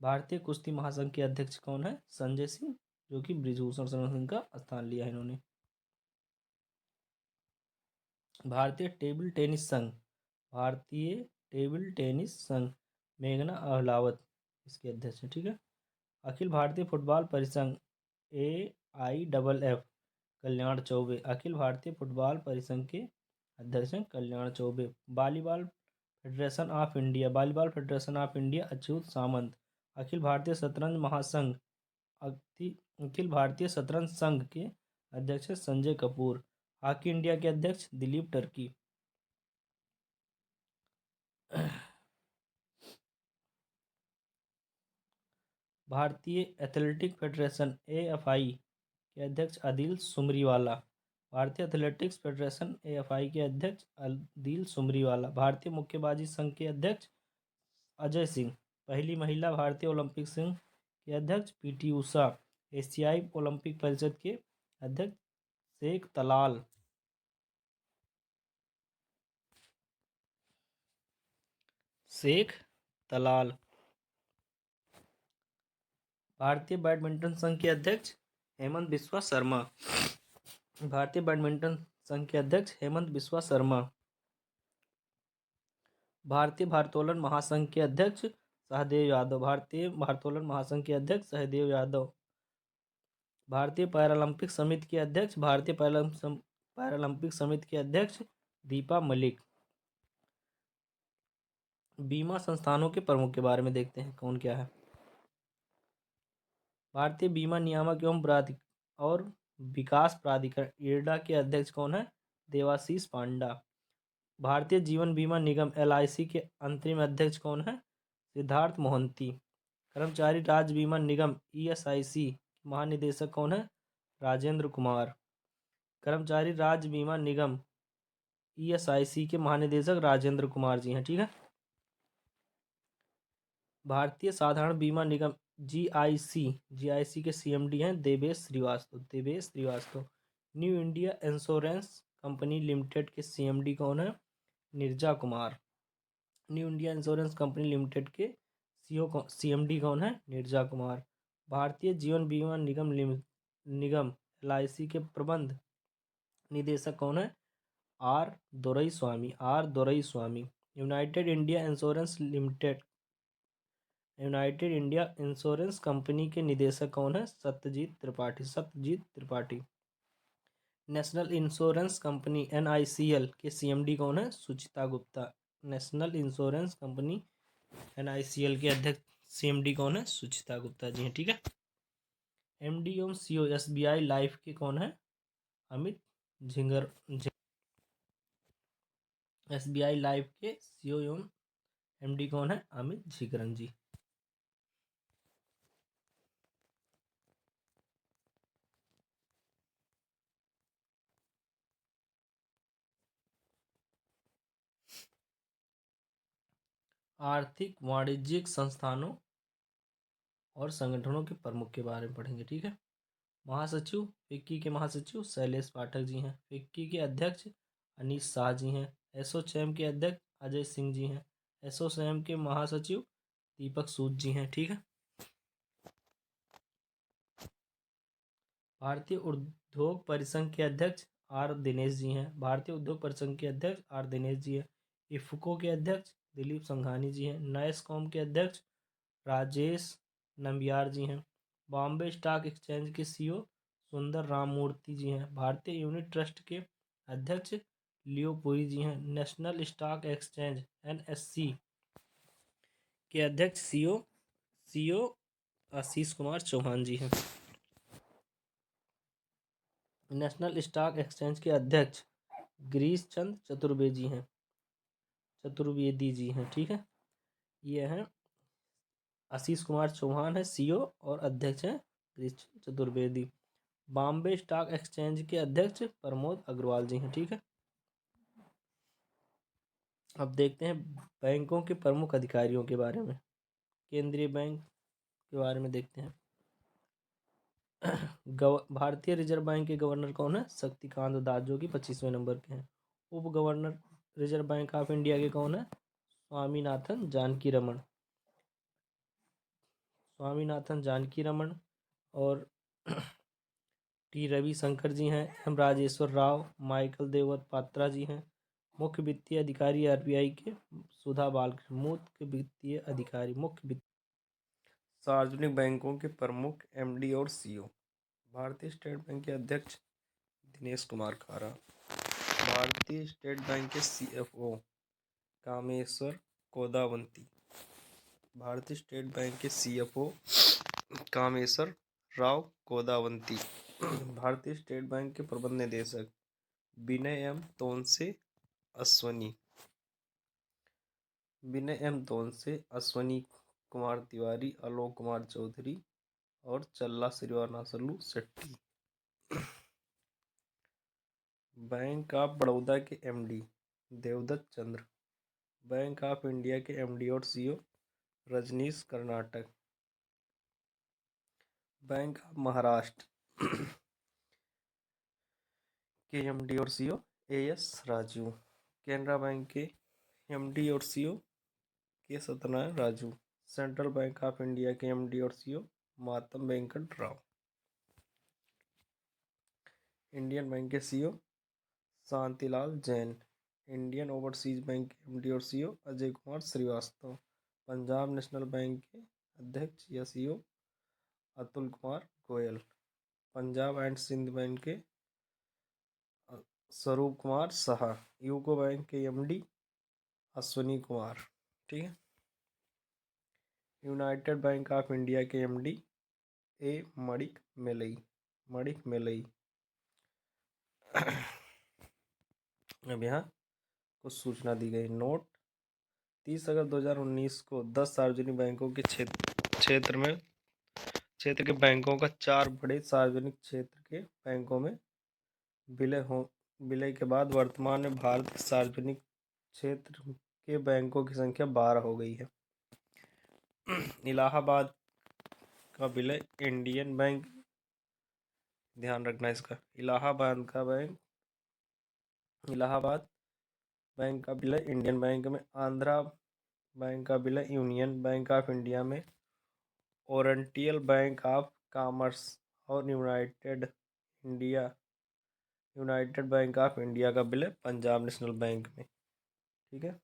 भारतीय कुश्ती महासंघ के अध्यक्ष कौन है? संजय सिंह, जो कि ब्रजभूषण शरण सिंह का स्थान लिया है इन्होंने। भारतीय टेबल टेनिस संघ मेघना अहलावत इसके अध्यक्ष है, ठीक है। अखिल भारतीय फुटबॉल परिसंघ AIFF कल्याण चौबे। अखिल भारतीय फुटबॉल परिसंघ के अध्यक्ष हैं Kalyan Chaubey. Volleyball Federation of India Achyuta Samanta. अखिल भारतीय शतरंज संघ के अध्यक्ष हैं संजय कपूर। हॉकी इंडिया के अध्यक्ष दिलीप टर्की। भारतीय एथलेटिक फेडरेशन AFI के अध्यक्ष अदिल सुमरीवाला। भारतीय एथलेटिक्स फेडरेशन AFI के अध्यक्ष अदिल सुमरीवाला। भारतीय मुक्केबाजी संघ के अध्यक्ष अजय सिंह। पहली महिला भारतीय ओलंपिक संघ के अध्यक्ष PT उषा। एशियाई ओलंपिक परिषद के अध्यक्ष शेख तलाल। भारतीय बैडमिंटन संघ के अध्यक्ष हेमंत बिस्वा शर्मा। भारतीय बैडमिंटन संघ के अध्यक्ष हेमंत बिस्वा शर्मा। भारतीय भारोत्तोलन महासंघ के अध्यक्ष सहदेव यादव। भारतीय भारोत्तोलन महासंघ के अध्यक्ष सहदेव यादव। भारतीय पैरालंपिक समिति के अध्यक्ष दीपा मलिक। बीमा संस्थानों के प्रमुख के बारे में देखते हैं कौन क्या है। भारतीय बीमा नियामक एवं और विकास प्राधिकरण IRDA के अध्यक्ष कौन है? देवाशीष पांडा। भारतीय जीवन बीमा निगम LIC के अंतरिम अध्यक्ष कौन है? सिद्धार्थ मोहंती। कर्मचारी राज्य बीमा निगम ESIC महानिदेशक कौन है? राजेंद्र कुमार। कर्मचारी राज्य बीमा निगम ESIC के महानिदेशक राजेंद्र कुमार जी हैं, ठीक है। भारतीय साधारण बीमा निगम GIC के CMD हैं Devesh Srivastava. New India insurance company limited के CMD कौन है? Neerja Kumar. New India insurance company limited के CMD कौन है? नीरजा कुमार। भारतीय जीवन बीमा निगम LIC के प्रबंध निदेशक कौन है? R Dorai Swamy. United India insurance Company के निदेशक कौन है? Satyajit Tripathi. National Insurance Company NICL के CMD कौन है? Suchita Gupta. National Insurance Company NICL के अध्यक्ष CMD कौन है? सुचिता गुप्ता जी हैं, ठीक है। MD एवं CEO SBI लाइफ के कौन है? अमित झिंगर। SBI लाइफ के CEO एवं MD कौन है? अमित झिकरन जी। आर्थिक वाणिज्यिक संस्थानों और संगठनों के प्रमुख के बारे में पढ़ेंगे, ठीक है। महासचिव, फिक्की के महासचिव शैलेश पाठक जी हैं। फिक्की के अध्यक्ष अनीश शाह जी हैं। एसोचैम के अध्यक्ष अजय सिंह जी हैं। एसोचैम के महासचिव दीपक सूद जी हैं, ठीक है। भारतीय उद्योग परिसंघ के अध्यक्ष आर दिनेश जी हैं। भारतीय उद्योग परिसंघ के अध्यक्ष आर दिनेश जी हैं। इफ्को के अध्यक्ष दिलीप संघानी जी हैं। नैसकॉम के अध्यक्ष राजेश नंबियार जी हैं। बॉम्बे स्टॉक एक्सचेंज के CEO सुंदर राममूर्ति जी हैं। भारतीय यूनिट ट्रस्ट के अध्यक्ष लियो पुरी जी हैं। नेशनल स्टॉक एक्सचेंज NSE के अध्यक्ष CEO आशीष कुमार चौहान जी हैं। नेशनल स्टॉक एक्सचेंज के अध्यक्ष गिरीश चंद चतुर्वेदी जी हैं, ठीक है। ये हैं आशीष कुमार चौहान है CEO और अध्यक्ष हैं गिरीश चंद चतुर्वेदी। बॉम्बे स्टॉक एक्सचेंज के अध्यक्ष प्रमोद अग्रवाल जी हैं, ठीक है। अब देखते हैं बैंकों के प्रमुख अधिकारियों के बारे में। केंद्रीय बैंक के बारे में देखते हैं। भारतीय रिजर्व बैंक के गवर्नर कौन है? शक्तिकांत दास, जो कि 25वें नंबर के हैं। उप governor reserve bank of India के कौन है? स्वामीनाथन जानकी रमन और T रविशंकर जी हैं। M राजेश्वर राव, माइकल देवत पात्रा जी हैं। मुख्य वित्तीय अधिकारी RBI के सुधा बालकृष्ण। सार्वजनिक बैंकों के प्रमुख MD और CEO। भारतीय स्टेट बैंक के अध्यक्ष दिनेश कुमार खारा। भारतीय स्टेट बैंक के CFO कामेश्वर कोदावंती। भारतीय स्टेट बैंक के CFO कामेश्वर राव कोदावंती। भारतीय स्टेट बैंक के प्रबंध निदेशक विनय M तोनसे अश्वनी कुमार तिवारी, आलोक कुमार चौधरी और चल्ला श्रीवानसलू शेट्टी। बैंक ऑफ बड़ौदा के MD Devdatt Chand. Bank of India के MD और CEO Rajneesh Karnatak. Bank of Maharashtra के MD और CEO AS Raju. Canara bank के MD और CEO K Satyanarayana Raju. Central bank of India के MD और CEO Matam Venkat Rao. Indian bank के CEO Shantilal Jain. Indian overseas bank के MD और CEO Ajay Kumar Srivastava. Punjab national bank के अध्यक्ष या CEO Atul Kumar Goyal. Punjab and Sind bank के स्वरूप कुमार साहा। यूको बैंक के MD अश्वनी कुमार, ठीक है। यूनाइटेड बैंक ऑफ इंडिया के MD A मणिक मेलई। अब यहाँ कुछ सूचना दी गई। नोट 30 अगस्त 2019 को 10 सार्वजनिक बैंकों के क्षेत्र के बैंकों का 4 बड़े सार्वजनिक क्षेत्र के बैंकों में विलय के बाद वर्तमान में भारत के सार्वजनिक क्षेत्र के बैंकों की संख्या 12 हो गई है। इलाहाबाद का विलय इंडियन बैंक, ध्यान रखना इसका, इलाहाबाद बैंक का विलय इंडियन बैंक में। आंध्रा बैंक का विलय यूनियन बैंक ऑफ इंडिया में। ओरिएंटल बैंक ऑफ कॉमर्स और यूनाइटेड बैंक ऑफ इंडिया का विलय पंजाब नेशनल बैंक में, ठीक है।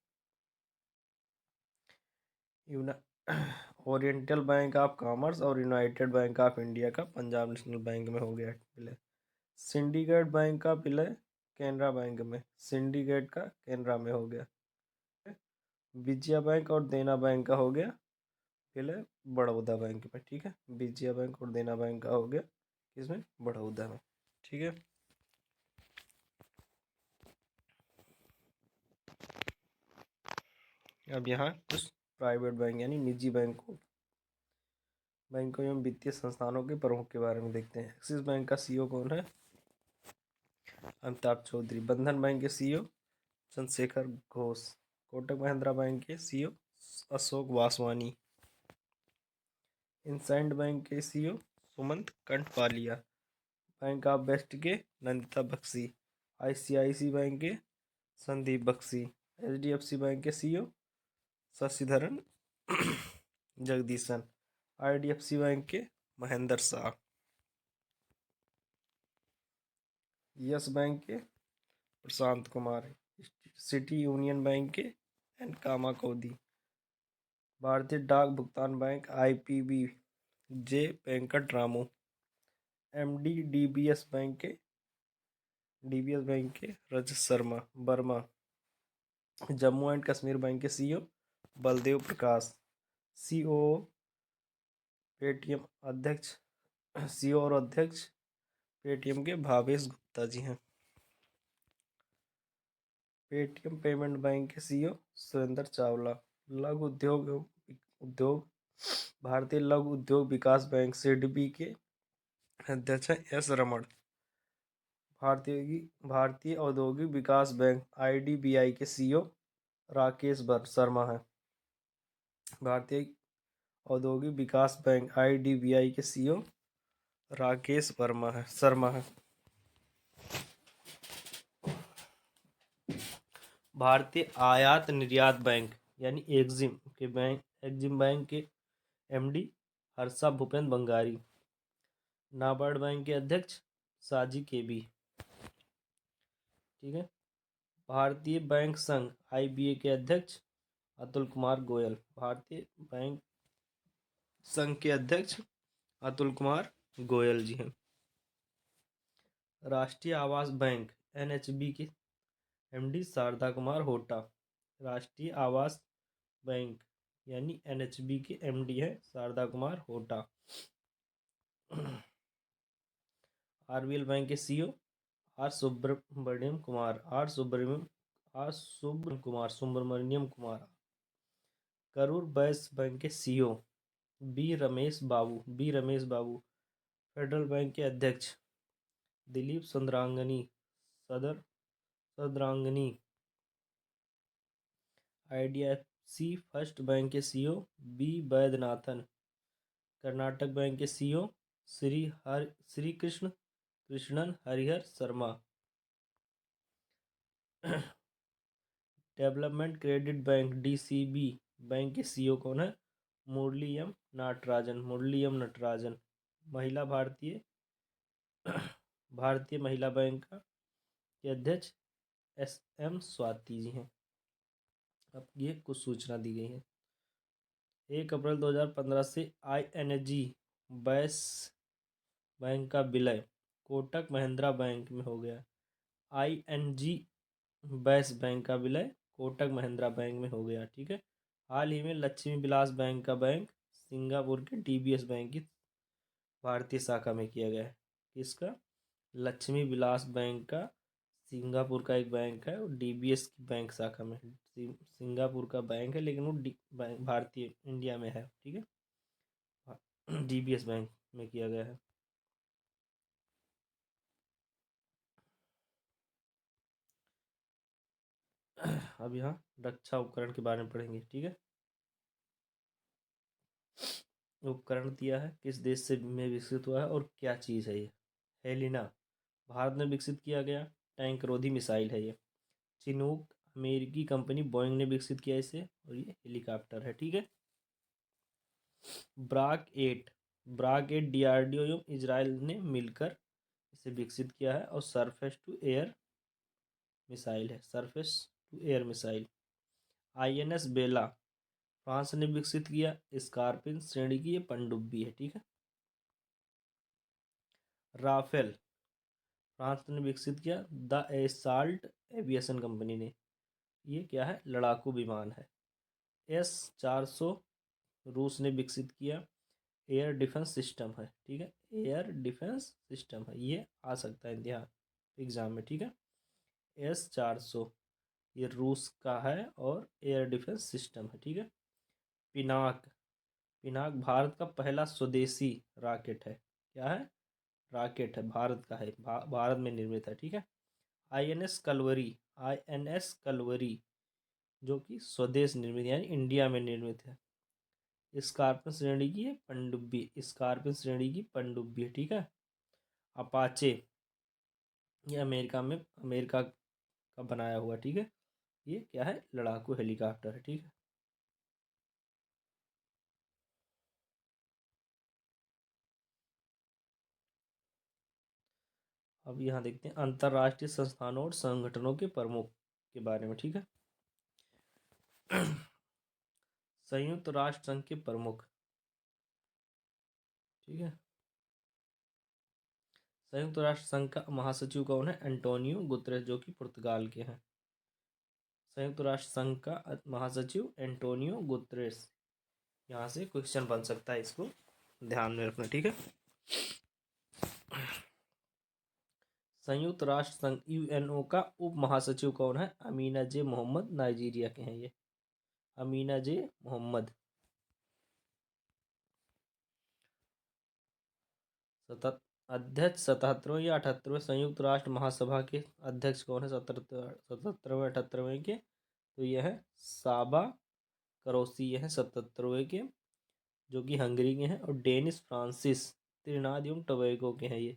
ओरिएंटल बैंक ऑफ कॉमर्स और यूनाइटेड बैंक ऑफ इंडिया का पंजाब नेशनल बैंक में हो गया विलय। सिंडिकेट बैंक का विलय कैनरा बैंक में, सिंडिकेट का कैनरा में हो गया। विजया बैंक और देना बैंक का हो गया विलय बड़ौदा बैंक में, ठीक है। विजया बैंक और देना बैंक का हो गया किसमें? बड़ौदा में, ठीक है। अब यहाँ कुछ प्राइवेट बैंक यानी निजी बैंकों एवं वित्तीय संस्थानों के प्रमुख के बारे में देखते हैं। एक्सिस बैंक का सीईओ कौन है? अमिताभ चौधरी। बंधन बैंक के सीईओ चंद्रशेखर घोष। कोटक महिंद्रा बैंक के सीईओ अशोक वासवानी। इंसैंड बैंक के CEO Sumant Kathpalia. Bank of West के नंदिता बख्शी। आईसीआईसी बैंक के संदीप बख्शी। एचडीएफसी बैंक के CEO Sashidharan Jagdishan. IDFC Bank के महेंद्र शाह। यस बैंक के Prashant Kumar. City Union Bank के एन कामा कौदी। भारतीय डाक भुगतान bank IPB J Venkat Ramu. MD DBS Bank के रजत शर्मा वर्मा। जम्मू एंड कश्मीर बैंक के सीईओ बलदेव प्रकाश। सीओ पेटीएम अध्यक्ष सीईओ और अध्यक्ष पेटीएम के भावेश गुप्ता जी हैं। पेटीएम पेमेंट बैंक के सीईओ सुरेंद्र चावला। लघु उद्योग भारतीय लघु उद्योग विकास बैंक सिडबी के अध्यक्ष हैं एस रमण। भारतीय औद्योगिक विकास बैंक आईडीबीआई के सीईओ राकेश शर्मा है। भारतीय औद्योगिक विकास बैंक आईडीबीआई के सीईओ राकेश शर्मा है। भारतीय आयात निर्यात बैंक यानी एग्जिम बैंक के एमडी हर्षा भूपेंद्र बंगारी। नाबार्ड बैंक के अध्यक्ष साजी केबी। ठीक है। भारतीय बैंक संघ आईबीए के अध्यक्ष अतुल कुमार गोयल। भारतीय बैंक संघ के अध्यक्ष अतुल कुमार गोयल जी हैं। राष्ट्रीय आवास बैंक एनएचबी के एमडी शारदा कुमार होटा। राष्ट्रीय आवास बैंक यानी एनएचबी के एमडी है शारदा कुमार होटा। आरबीएल बैंक के सीईओ सुब्रमण्यम कुमार। करूर वैश्य बैंक के CEO B Ramesh Babu. Federal Bank के अध्यक्ष Dilip Sadarangani. IDFC First Bank के CEO B Vaidyanathan. Karnataka Bank के CEO Shri Krishnan Harihara Sharma. Development Credit Bank DCB Bank के सीईओ कौन है? मुरली एम नटराजन। महिला भारतीय महिला बैंक के अध्यक्ष एस एम स्वाति जी हैं। अब ये कुछ सूचना दी गई है। 1 अप्रैल 2015 से आईएनजी बैस बैंक का विलय कोटक महिंद्रा बैंक में हो गया। आईएनजी बैस बैंक का विलय कोटक महिंद्रा बैंक में हो गया। ठीक है। हाल ही में लक्ष्मी विलास बैंक का बैंक सिंगापुर के डीबीएस बैंक की भारतीय शाखा में किया गया है। किसका? लक्ष्मी विलास बैंक का सिंगापुर का एक बैंक है और डीबीएस की बैंक शाखा में सिंगापुर का बैंक है लेकिन वो भारतीय इंडिया में है। ठीक है। डीबीएस बैंक में किया गया है। अब यहाँ रक्षा उपकरण के बारे में पढ़ेंगे। ठीक है। उपकरण दिया है किस देश से में विकसित हुआ है और क्या चीज़ है ये? हेलिना भारत में विकसित किया गया टैंक रोधी मिसाइल है ये। चिनूक अमेरिकी कंपनी बोइंग ने विकसित किया इसे और ये हेलीकॉप्टर है। ठीक है। ब्राक 8 डीआरडीओ एवं इजराइल ने मिलकर इसे विकसित किया है और surface to air missile. INS Bela France ने विकसित किया स्कॉर्पियन श्रेणी की ये पनडुब्बी है। ठीक है। राफेल फ्रांस ने विकसित किया द एसाल्ट एविएशन कंपनी ने। ये क्या है? लड़ाकू विमान है। S-400 रूस ने विकसित किया एयर डिफेंस सिस्टम है। ठीक है। एयर डिफेंस सिस्टम है, ये आ सकता है एग्जाम में। ठीक है। S-400 ये रूस का है और एयर डिफेंस सिस्टम है, ठीक है। पिनाक, पिनाक भारत का पहला स्वदेशी रॉकेट है। क्या है? रॉकेट है, भारत का है, भारत में निर्मित है, ठीक है। आईएनएस कलवरी, आईएनएस कलवरी जो कि स्वदेश निर्मित यानी इंडिया में निर्मित है। स्कॉर्पियन श्रेणी की है पनडुब्बी, स्कॉर्पियन श्रेणी की पनडुब्बी है, ठीक है। अपाचे, ये अमेरिका का बनाया हुआ, ठीक है। ये क्या है? लड़ाकू हेलीकॉप्टर है, ठीक है। अब यहाँ देखते हैं अंतर्राष्ट्रीय संस्थानों और संगठनों के प्रमुख के बारे में, ठीक है। संयुक्त राष्ट्र संघ के प्रमुख, ठीक है। संयुक्त राष्ट्र संघ का महासचिव कौन है? एंटोनियो गुतरेस, जो कि पुर्तगाल के हैं। संयुक्त राष्ट्र संघ का महासचिव एंटोनियो गुतरेस। यहाँ से क्वेश्चन बन सकता है, इसको ध्यान में रखना, ठीक है। संयुक्त राष्ट्र संघ यूएनओ का उप महासचिव कौन है? अमीना जे मोहम्मद, नाइजीरिया के हैं ये, अमीना जे मोहम्मद। अध्यक्ष 77वें या 78वें संयुक्त राष्ट्र महासभा के अध्यक्ष कौन है? 77वें 78वें के, तो यह है साबा करोसी, यह है 77वें के, जो कि हंगरी के हैं। और डेनिस फ्रांसिस त्रिनाद एवं टोबैगो के हैं ये,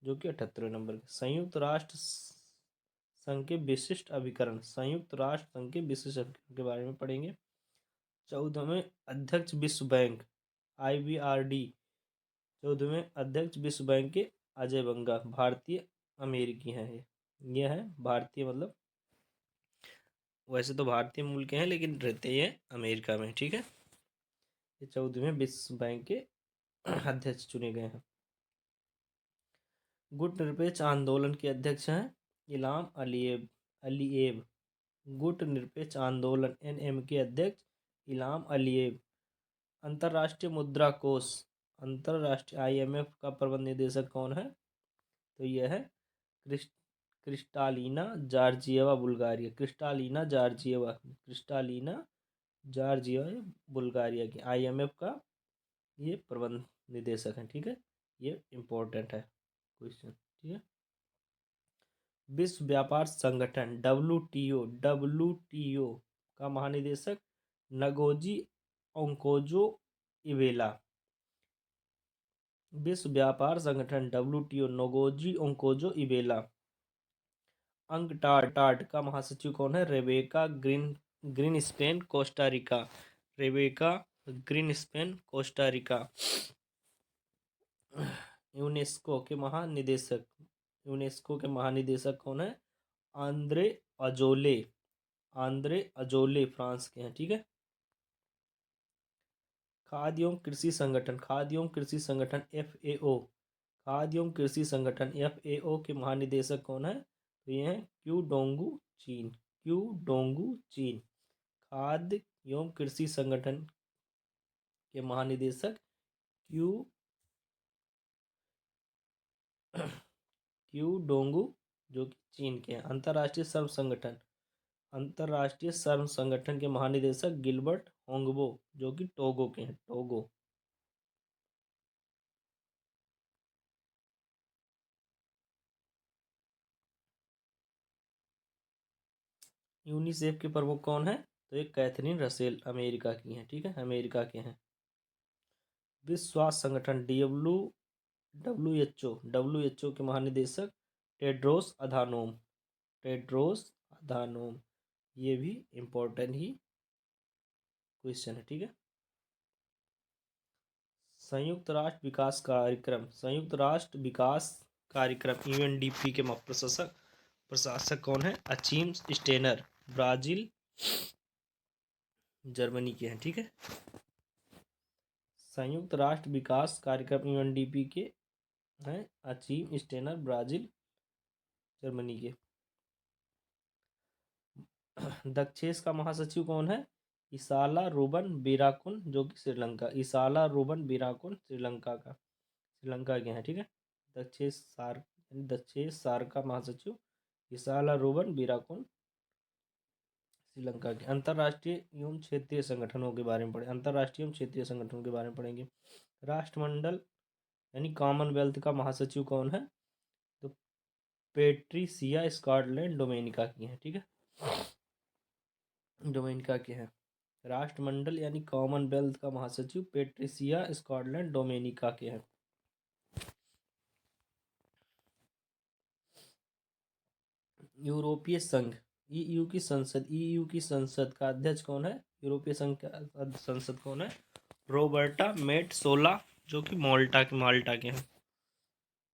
जो कि 78वें नंबर के। संयुक्त राष्ट्र संघ के विशिष्ट अभिकरण, संयुक्त राष्ट्र संघ के विशिष्ट अभिकरण के बारे में पढ़ेंगे। 14वें अध्यक्ष विश्व बैंक, IBRD। 14वें अध्यक्ष विश्व बैंक के अजय बंगा, भारतीय अमेरिकी हैं ये है भारतीय, मतलब वैसे तो भारतीय मूल के हैं लेकिन रहते ये अमेरिका में, ठीक है। ये 14वें विश्व बैंक के अध्यक्ष चुने गए हैं। गुटनिरपेक्ष आंदोलन के अध्यक्ष हैं इलाम अलीएव। गुटनिरपेक्ष आंदोलन NM के अध्यक्ष इलाम अलीएव। अंतर्राष्ट्रीय मुद्रा कोष, अंतर्राष्ट्रीय IMF का प्रबंध निदेशक कौन है? तो यह है Kristalina Georgieva, Bulgaria. Kristalina Georgieva Bulgaria की IMF का ये प्रबंध निदेशक है, ठीक है। ये इम्पोर्टेंट है क्वेश्चन, ठीक है। विश्व व्यापार संगठन WTO का महानिदेशक नगोजी ओंकोजो इवेला। विश्व व्यापार संगठन WTO नगोजी ओंकोजो इवेला। अंकटाड का महासचिव कौन है? Rebecca Greenspan, Costa Rica. Rebecca Greenspan, Costa Rica. UNESCO के महानिदेशक कौन है? आंद्रे अजोले, फ्रांस के हैं, ठीक है। खाद्य एवं कृषि संगठन, FAO, खाद्य एवं कृषि संगठन FAO के महानिदेशक कौन है? तो ये हैं क्यू डोंगू चीन। खाद्य एवं कृषि संगठन के महानिदेशक क्यू डोंगू, जो कि चीन के हैं। अंतर्राष्ट्रीय श्रम संगठन के महानिदेशक गिलबर्ट होंगबो, जो कि टोगो के हैं, टोगो। यूनिसेफ के प्रमुख कौन है? तो ये कैथरीन रसेल, अमेरिका की हैं, ठीक है, अमेरिका के हैं। विश्व स्वास्थ्य संगठन WHO के महानिदेशक टेड्रोस अधानोम। ये भी इम्पोर्टेंट ही क्वेश्चन है, ठीक है। संयुक्त राष्ट्र विकास कार्यक्रम UNDP के प्रशासक कौन है? अचीम स्टेनर, ब्राजील जर्मनी के हैं, ठीक है। संयुक्त राष्ट्र विकास कार्यक्रम UNDP के हैं अचीम स्टेनर, ब्राजील जर्मनी के। दक्षेश का महासचिव कौन है? इसाला रूबन बीराकुन, जो कि श्रीलंका श्रीलंका के हैं, ठीक है। दक्षेश सार का महासचिव इसाला रूबन बीराकुन श्रीलंका के। अंतर्राष्ट्रीय एवं क्षेत्रीय संगठनों के बारे में पढ़े, अंतर्राष्ट्रीय एवं क्षेत्रीय संगठनों के बारे में पढ़ेंगे। राष्ट्रमंडल यानी कॉमनवेल्थ का महासचिव कौन है? तो पेट्रिसिया स्कॉटलैंड डोमिनिका की है। ठीक है, डोमिनिका के हैं। राष्ट्रमंडल यानी कॉमनवेल्थ का महासचिव पेट्रिसिया स्कॉटलैंड डोमिनिका के हैं। यूरोपीय संघ ईयू की संसद का अध्यक्ष कौन है? यूरोपीय संघ का संसद कौन है? रॉबर्टा मेट्सोला, जो कि माल्टा के हैं।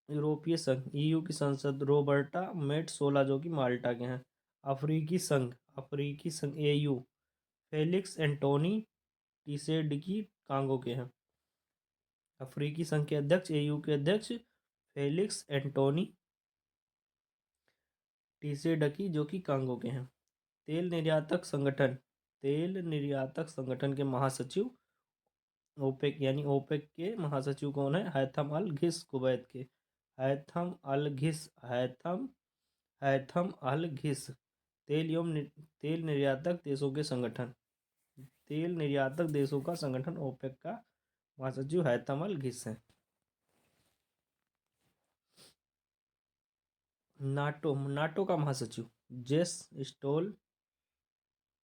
यूरोपीय संघ ईयू की संसद रॉबर्टा मेट्सोला, जो कि माल्टा के हैं। अफ्रीकी संघ एयू फेलिक्स एंटोनी टिसेडकी कांगो के हैं। अफ्रीकी संघ के अध्यक्ष, एयू के अध्यक्ष फेलिक्स एंटोनी टिसेडकी, जो कि कांगो के हैं। तेल निर्यातक संगठन के महासचिव ओपेक यानी ओपेक के महासचिव कौन है? हैथम अल घिस, कुवैत के। हैथम अल घिस तेल निर्यातक देशों के संगठन, तेल निर्यातक देशों का संगठन ओपेक का महासचिव हैथम अल घिस है। नाटो का महासचिव जेस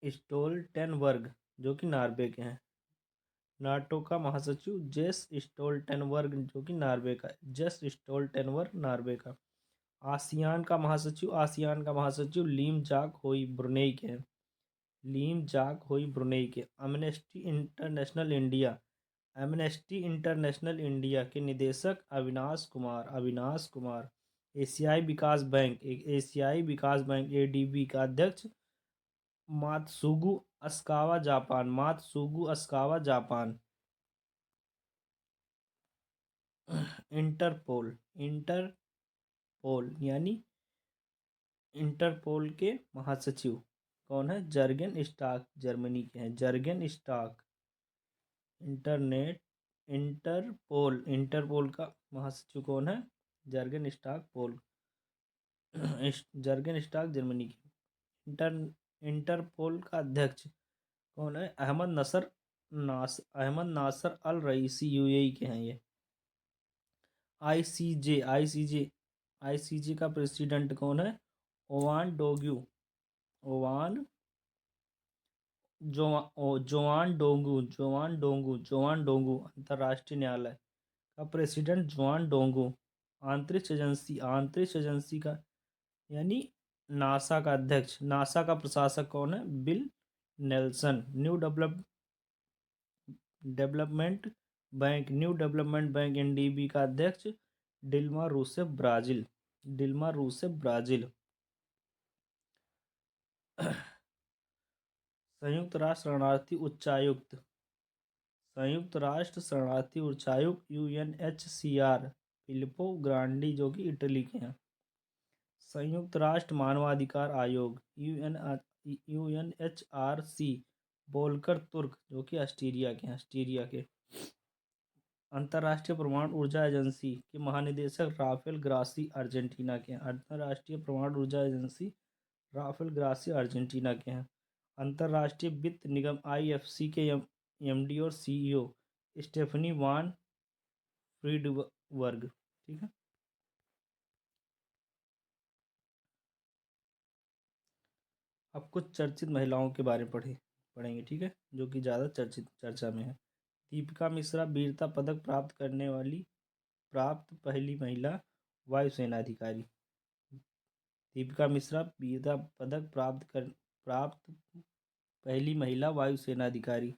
स्टोल्टेनबर्ग, जो कि नॉर्वे के हैं। नाटो का महासचिव जेस स्टोल्टेनबर्ग, जो कि नॉर्वे का, जेस स्टोल्टेनबर्ग नॉर्वे का। आसियान का महासचिव लीम जाक होई, ब्रुनेई के हैं। एमनेस्टी इंटरनेशनल इंडिया के निदेशक अविनाश कुमार। एशियाई विकास बैंक एडीबी का अध्यक्ष मात्सुगु अस्कावा, जापान। इंटरपोल के महासचिव कौन है? जर्गेन स्टाक, जर्मनी के हैं। Jurgen stock. इंटरपोल का महासचिव कौन है? जर्गेन स्टाक जर्मनी के। इंटरपोल का अध्यक्ष कौन है? अहमद नासर अल रईसी, यूएई के हैं ये। आईसीजे का प्रेसिडेंट कौन है? जोआन डोंगू। अंतर्राष्ट्रीय न्यायालय का प्रेसिडेंट जोआन डोंगू। अंतरिक्ष एजेंसी का यानी नासा का अध्यक्ष, नासा का प्रशासक कौन है? Bill Nelson. New development bank NDB का अध्यक्ष डिल्मा रूसेफ, ब्राजील। संयुक्त राष्ट्र शरणार्थी उच्चायुक्त यूएनएचसीआर फिलिप्पो ग्रांडी, जो कि इटली के हैं। संयुक्त राष्ट्र मानवाधिकार आयोग यूएनएचआरसी वोल्कर तुर्क, जो कि ऑस्ट्रिया के। अंतर्राष्ट्रीय परमाणु ऊर्जा एजेंसी के महानिदेशक राफेल ग्रासी, अर्जेंटीना के हैं। अंतर्राष्ट्रीय परमाणु ऊर्जा एजेंसी राफेल ग्रासी अर्जेंटीना के हैं। अंतर्राष्ट्रीय वित्त निगम आईएफसी के एमडी और सीईओ स्टेफनी वान फ्रीडबर्ग। ठीक है, अब कुछ चर्चित महिलाओं के बारे में पढ़ेंगे। ठीक है, जो कि ज़्यादा चर्चा में है। दीपिका मिश्रा वीरता पदक प्राप्त पहली महिला वायुसेना अधिकारी। दीपिका मिश्रा वीरता पदक प्राप्त पहली महिला वायुसेना अधिकारी।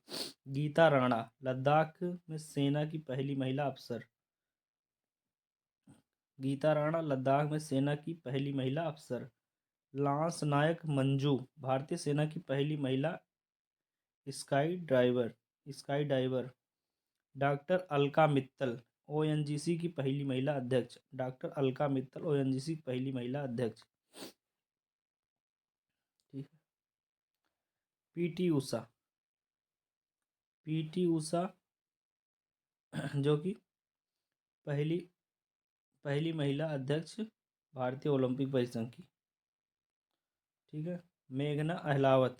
गीता राणा लद्दाख में सेना की पहली महिला अफसर। लांस नायक मंजू भारतीय सेना की पहली महिला sky diver. Doctor Alka Mittal ONGC की पहली महिला अध्यक्ष। ठीक है, पीटी उषा जो कि पहली महिला अध्यक्ष भारतीय ओलंपिक परिसंघ की। ठीक है, मेघना अहलावत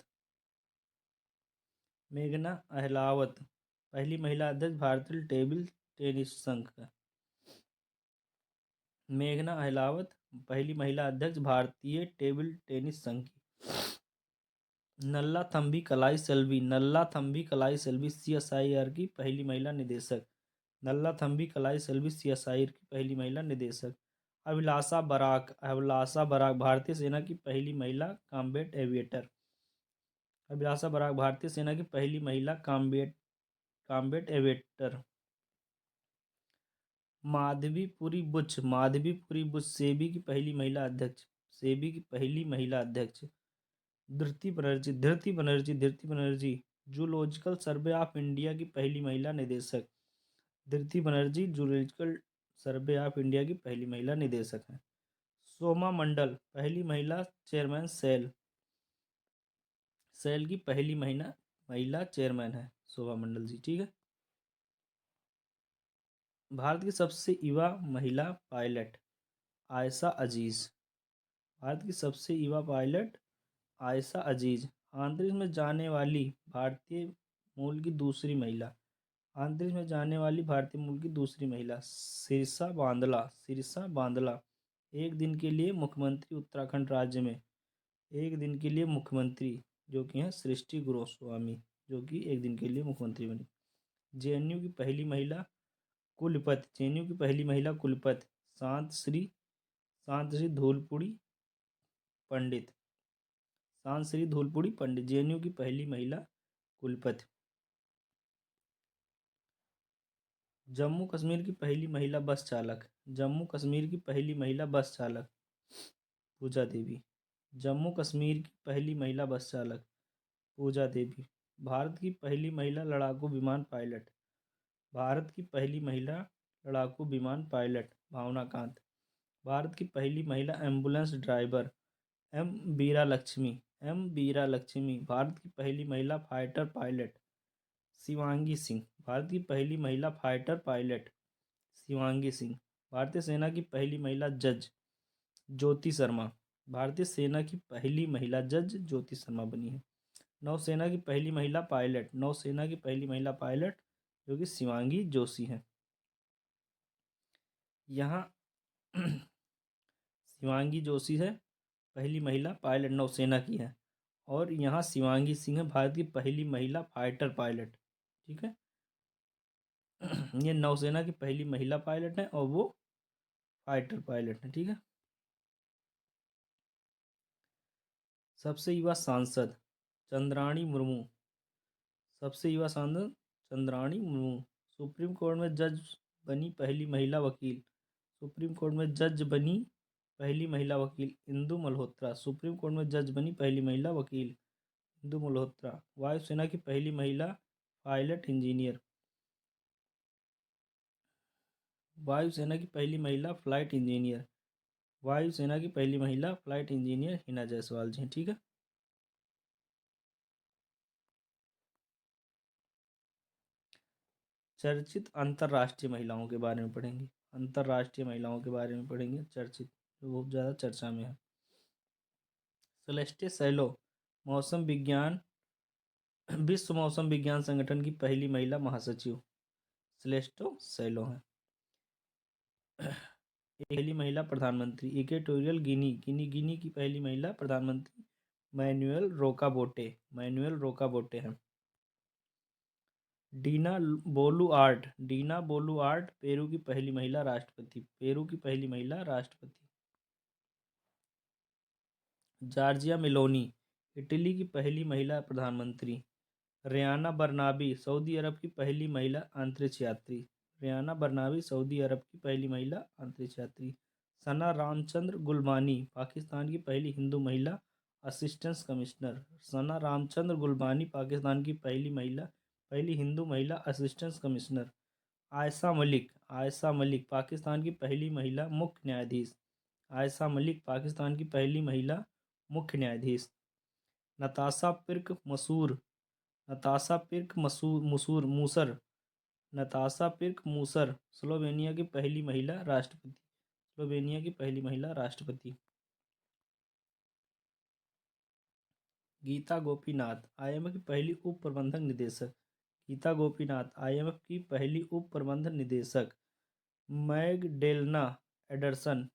मेघना अहलावत पहली महिला अध्यक्ष भारतीय टेबल टेनिस संघ का। मेघना अहलावत पहली महिला अध्यक्ष भारतीय टेबल टेनिस संघ की। नल्ला थम्बी कलाई सेल्वी CSIR की पहली महिला निदेशक। नल्ला थम्बी कलाई सेल्वी CSIR की पहली महिला निदेशक। अभिलाषा बराक भारतीय सेना की पहली महिला कॉम्बैट एविएटर। अभिलाषा बराक भारतीय सेना की पहली महिला कॉम्बैट एविएटर। माधवीपुरी बुच सेबी की पहली महिला अध्यक्ष। Dhriti Banerjee Zoological Survey of India की पहली महिला निदेशक। Dhriti Banerjee Zoological Survey of India की पहली महिला निदेशक हैं। सोमा मंडल पहली महिला चेयरमैन सेल की पहली महिला चेयरमैन है शोभा मंडल जी। ठीक है। भारत की सबसे युवा महिला पायलट आयशा अजीज। भारत की सबसे युवा पायलट आयशा अजीज। अंतरिक्ष में जाने वाली भारतीय मूल की दूसरी महिला। अंतरिक्ष में जाने वाली भारतीय मूल की दूसरी महिला सिरसा बांदला एक दिन के लिए मुख्यमंत्री उत्तराखंड राज्य में। एक दिन के लिए मुख्यमंत्री जो कि हैं सृष्टि गोस्वामी, जो कि एक दिन के लिए मुख्यमंत्री बनी। जेएनयू की पहली महिला कुलपति शांत श्री धूलपुरी पंडित। जेएनयू की पहली महिला कुलपति। जम्मू कश्मीर की पहली महिला बस चालक पूजा देवी। जम्मू कश्मीर की पहली महिला बस चालक पूजा देवी। भारत की पहली महिला लड़ाकू विमान पायलट भावना कांत। भारत की पहली महिला एम्बुलेंस ड्राइवर एम बीरा लक्ष्मी। भारत की पहली महिला फाइटर पायलट शिवांगी सिंह। भारत की पहली महिला फाइटर पायलट शिवांगी सिंह। भारतीय सेना की पहली महिला जज ज्योति शर्मा। भारतीय सेना की पहली महिला जज ज्योति शर्मा बनी है। नौसेना की पहली महिला पायलट जो कि शिवांगी जोशी हैं। यहाँ शिवांगी जोशी है पहली महिला पायलट नौसेना की है, और यहाँ शिवांगी सिंह है भारत की पहली महिला फाइटर पायलट। ठीक है। ये नौसेना की पहली महिला पायलट है और वो फाइटर पायलट है। ठीक है। सबसे युवा सांसद चंद्राणी मुर्मू। सुप्रीम कोर्ट में जज बनी पहली महिला वकील इंदु मल्होत्रा। सुप्रीम कोर्ट में जज बनी पहली महिला वकील इंदु मल्होत्रा। वायुसेना की पहली महिला पायलट इंजीनियर। वायुसेना की पहली महिला फ्लाइट इंजीनियर हिना जायसवाल जी। ठीक है। चर्चित अंतर्राष्ट्रीय महिलाओं के बारे में पढ़ेंगे। चर्चित जो बहुत ज़्यादा चर्चा में है। सेलेस्टे सैलो विश्व मौसम विज्ञान संगठन की पहली महिला महासचिव सेलेस्टो सैलो हैं। पहली महिला प्रधानमंत्री इक्वेटोरियल गिनी की पहली महिला प्रधानमंत्री मैनुएल रोकाबोटे हैं। डीना बोलुआर्ट पेरू की पहली महिला राष्ट्रपति। जॉर्जिया मेलोनी इटली की पहली महिला प्रधानमंत्री। रियाना बरनाबी सऊदी अरब की पहली महिला अंतरिक्ष यात्री। सना रामचंद्र गुलबानी पाकिस्तान की पहली हिंदू महिला असिस्टेंस कमिश्नर। पहली हिंदू महिला असिस्टेंस कमिश्नर। आयशा मलिक पाकिस्तान की पहली महिला मुख्य न्यायाधीश। नताशा पिर्क मूसर स्लोवेनिया की पहली महिला राष्ट्रपति। गीता गोपीनाथ IMF की पहली उप प्रबंधक निदेशक। गीता गोपीनाथ IMF की पहली उप प्रबंधक निदेशक। मैगडेलना एंडरसन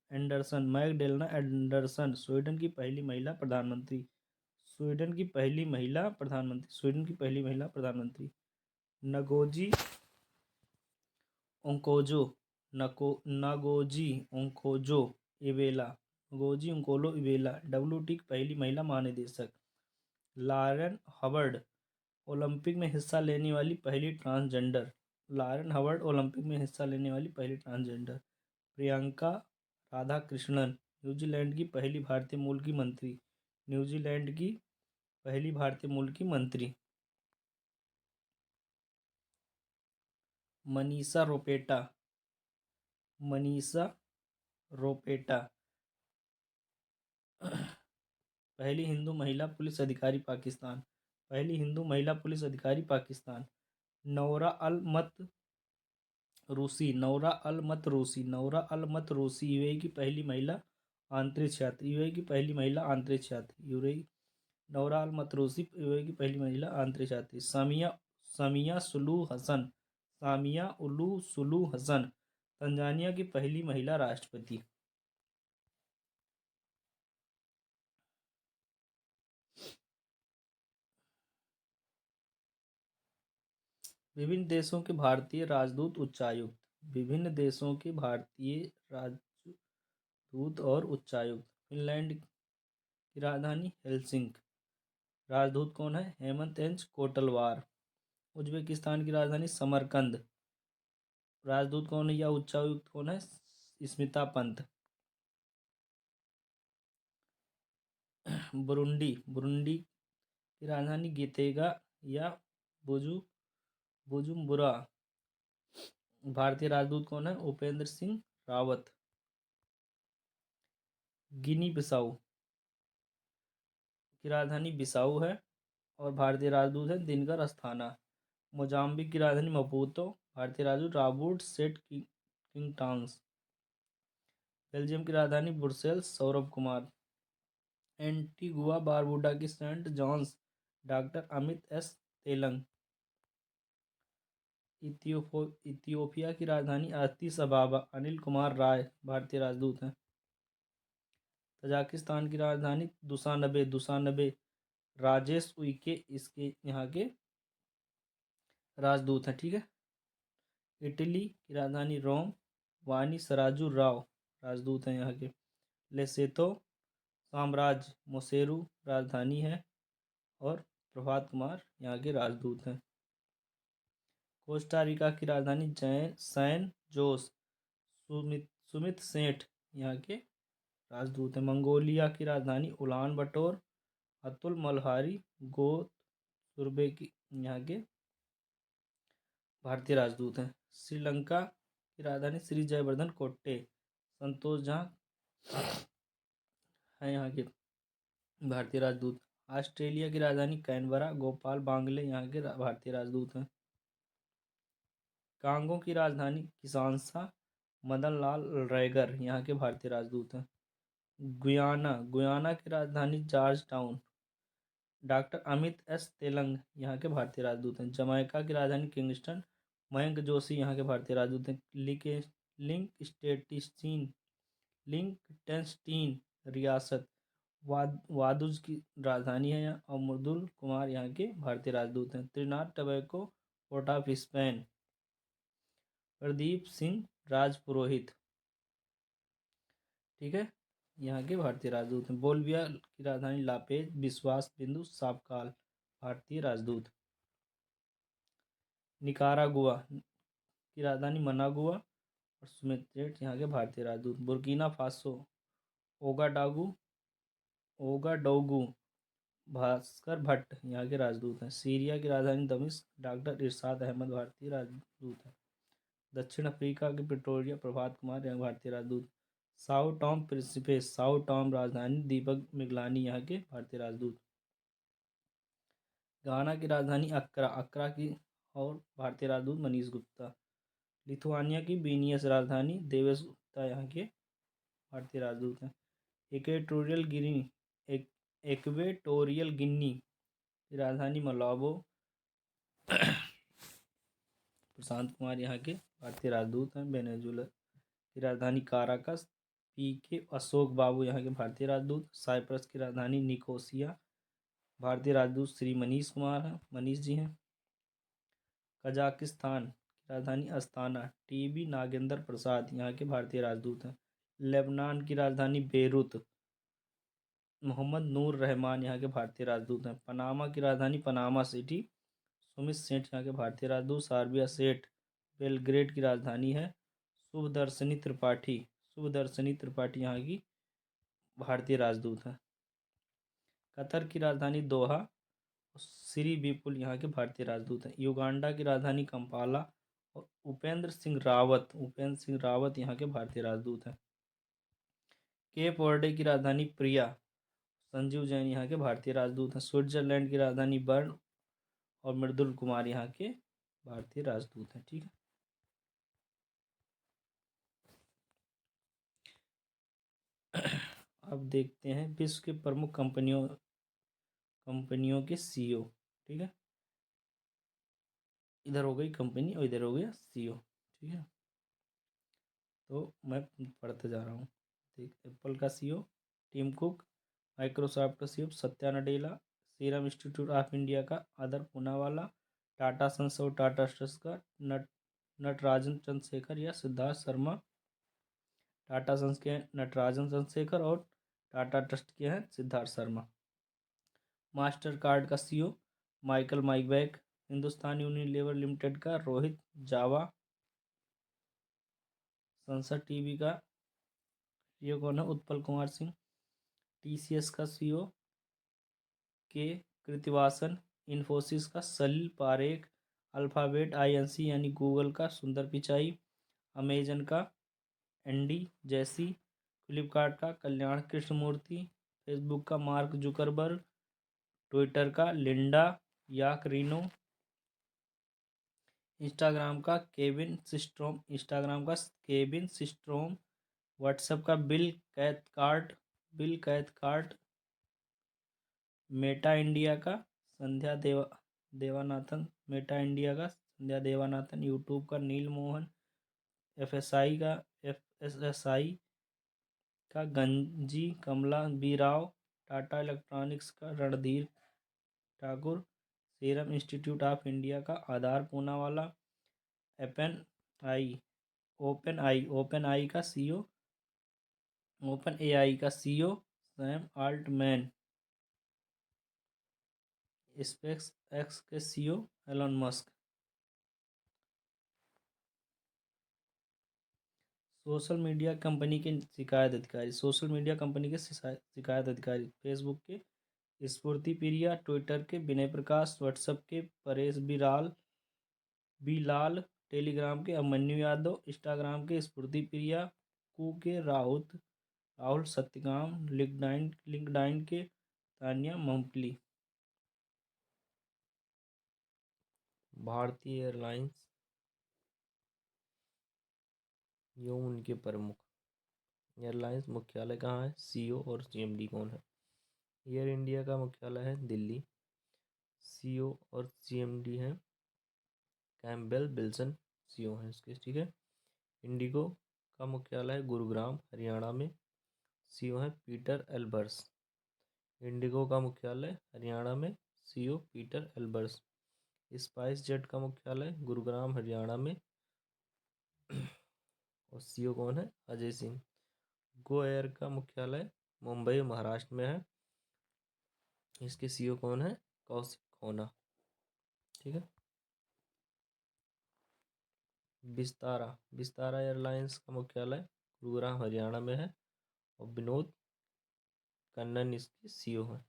स्वीडन की पहली महिला प्रधानमंत्री। नगोजी ओंकोजो इवेला WT की पहली महिला महानिदेशक। लॉरेन हवर्ड ओलंपिक में हिस्सा लेने वाली पहली ट्रांसजेंडर। प्रियंका राधाकृष्णन न्यूजीलैंड की पहली भारतीय मूल की मंत्री। मनीषा रोपेटा पहली हिंदू महिला पुलिस अधिकारी पाकिस्तान। नौरा अल मत रूसी यूएई की पहली महिला अंतरिक्ष यात्री। सामिया सुलू हसन तंजानिया की पहली महिला राष्ट्रपति। विभिन्न देशों के भारतीय राजदूत और उच्चायुक्त। फिनलैंड की राजधानी हेलसिंक। राजदूत कौन है? हेमंत एच कोटलवार। उज्बेकिस्तान की राजधानी समरकंद। राजदूत कौन है या उच्चायुक्त कौन है? स्मिता पंत। बुरुंडी की राजधानी गितेगा या बुजुम्बुरा। भारतीय राजदूत कौन है? उपेंद्र सिंह रावत। गिनी बिसाऊ की राजधानी बिसाऊ है और भारतीय राजदूत है दिनकर अस्थाना। मोजाम्बिक की राजधानी मपूतो। भारतीय राजदूत राबर्ट सेट किंगटांस। बेल्जियम की राजधानी Brussels Saurabh Kumar. Antigua Barbuda की Saint John's doctor Amit S Telang. Ethiopia की राजधानी अदिस अबाबा अनिल कुमार राय भारतीय राजदूत हैं। तजाकिस्तान की राजधानी दुसानबे राजेश उइके इसके यहाँ के राजदूत हैं। ठीक है। इटली की राजधानी रोम वानी सराजू राव राजदूत हैं यहाँ के। लेसेथो साम्राज्य मोसेरू राजधानी है और प्रभात कुमार यहाँ के राजदूत हैं। कोस्टा रिका की राजधानी सैन जोस सुमित सेठ यहाँ के राजदूत हैं। मंगोलिया की राजधानी उलान बटोर अतुल मल्हारी गोत सुरबे की यहाँ के भारतीय राजदूत हैं। श्रीलंका की राजधानी श्री जयवर्धन कोट्टे संतोष झा है यहाँ के भारतीय राजदूत। ऑस्ट्रेलिया की राजधानी कैनबरा गोपाल बांगले यहाँ के भारतीय राजदूत हैं। कांगो की राजधानी किसानसा मदन लाल रैगर यहाँ के भारतीय राजदूत हैं। गुयाना की राजधानी George town doctor Amit S Telang यहाँ के भारतीय राजदूत हैं। जमैका की राजधानी किंगस्टन मयंक जोशी यहाँ के भारतीय राजदूत हैं। लिंकटेंस्टीन रियासत वादुज की राजधानी है यहाँ और मृदुल कुमार यहाँ के भारतीय राजदूत हैं। Trinidad Tobago Port of Spain Pradeep Singh Rajpurohit ठीक है यहाँ के भारतीय राजदूत हैं। बोल्विया की राजधानी लापेज विश्वास बिंदु सापकाल भारतीय राजदूत। निकारागुआ की राजधानी मनागुआ और सुमित्रेट यहाँ के भारतीय राजदूत। बुर्किना फासो ओगाडोगु भास्कर भट्ट यहाँ के राजदूत हैं। सीरिया की राजधानी दमिश्क डॉक्टर इरशाद अहमद भारतीय राजदूत हैं। दक्षिण अफ्रीका के प्रिटोरिया प्रभात कुमार यहाँ भारतीय राजदूत। Sao Tom Principe Sao Tom राजधानी दीपक मिगलानी यहाँ के भारतीय राजदूत। घाना की राजधानी अक्रा की और भारतीय राजदूत मनीष गुप्ता। लिथुआनिया की विनियस राजधानी देवेश गुप्ता यहाँ के भारतीय राजदूत हैं। इक्वेटोरियल गिनी इक्वेटोरियल गिनी की राजधानी मलाबो। प्रशांत कुमार यहाँ के भारतीय राजदूत हैं। वेनेजुएला की राजधानी काराकस। पीके अशोक बाबू यहाँ के भारतीय राजदूत। साइप्रस की राजधानी निकोसिया, भारतीय राजदूत श्री मनीष कुमार हैं, मनीष जी हैं। कजाकिस्तान की राजधानी अस्ताना, टीबी नागेंद्र प्रसाद यहाँ के भारतीय राजदूत हैं। लेबनान की राजधानी बेरूत, मोहम्मद नूर रहमान यहाँ के भारतीय राजदूत हैं। पनामा की राजधानी पनामा सिटी, सुमित सेठ यहाँ के भारतीय राजदूत। सार्बिया सेठ बेलग्रेड की राजधानी है। शुभदर्शनी त्रिपाठी यहाँ की भारतीय राजदूत हैं। कतर की राजधानी दोहा, श्री विपुल यहाँ के भारतीय राजदूत हैं। युगांडा की राजधानी कंपाला और उपेंद्र सिंह रावत यहाँ के भारतीय राजदूत हैं। केप वर्डे की राजधानी प्रिया, संजीव जैन यहाँ के भारतीय राजदूत हैं। स्विट्जरलैंड की राजधानी बर्न और मृदुल कुमार यहाँ के भारतीय राजदूत हैं। ठीक है, अब देखते हैं विश्व के प्रमुख कंपनियों के सीईओ। ठीक है, इधर हो गई कंपनी और इधर हो गया सीईओ। ठीक है, तो मैं पढ़ते जा रहा हूँ। ठीक, एप्पल का सीईओ टिम कुक, माइक्रोसॉफ्ट का CEO Satya Nadella, serum Institute of India का आदर पूनावाला, टाटा सन्स और टाटा ट्रस्ट का नटराजन चंद्रशेखर या सिद्धार्थ शर्मा। टाटा सन्स के नटराजन चंद्रशेखर और टाटा ट्रस्ट के हैं सिद्धार्थ शर्मा। मास्टर कार्ड का CEO Michael Miebach, Hindustan Unilever Limited का रोहित जावा, संसद टीवी का सीईओ कौन है? उत्पल कुमार सिंह। टीसीएस का सीईओ के कृतिवासन, इन्फोसिस का सलील पारेख, अल्फाबेट आईएनसी यानी गूगल का सुंदर पिचाई, अमेजन का एंडी जैसी, फ्लिपकार्ट का कल्याण कृष्णमूर्ति, फेसबुक का मार्क जुकरबर्ग, ट्विटर का लिंडा याकरिनो, इंस्टाग्राम का केविन सिस्ट्रोम, व्हाट्सएप का बिल कैथकार्ट, मेटा इंडिया का देवानाथन, यूट्यूब का नील मोहन, एफएसआई का गंजी कमला बी राव, टाटा इलेक्ट्रॉनिक्स का Randhir Thakur, Serum Institute of India का आधार पूनावाला, ओपन एआई का CEO Sam Altman, SpaceX के CEO Elon Musk. Social media company के शिकायत अधिकारी फेसबुक के स्फूर्ति प्रिया, ट्विटर के विनय प्रकाश, व्हाट्सएप के परेश बिलाल, टेलीग्राम के अभिमन्यु यादव, इंस्टाग्राम के स्फूर्ति प्रिया, कू के राहुल सत्यकाम, लिंक्डइन के तानिया मम्पली। भारतीय एयरलाइंस एवं उनके प्रमुख। एयरलाइंस मुख्यालय कहाँ है? सीईओ और सीएमडी कौन है? एयर इंडिया का मुख्यालय है दिल्ली, सीईओ और सीएमडी हैं कैम्पबेल विल्सन, सीईओ हैं इसके। ठीक है, इंडिगो का मुख्यालय है गुरुग्राम हरियाणा में, सीईओ हैं पीटर एल्बर्स। इंडिगो का मुख्यालय हरियाणा में, CEO Peter Elbers. Spice jet का मुख्यालय गुरुग्राम हरियाणा में और सीईओ कौन है? अजय सिंह। गो एयर का मुख्यालय मुंबई महाराष्ट्र में है, इसके सीईओ कौन है? कौशिक खोना। ठीक है, विस्तारा एयरलाइंस का मुख्यालय गुरुग्राम हरियाणा में है और विनोद कन्नन इसके सीईओ हैं।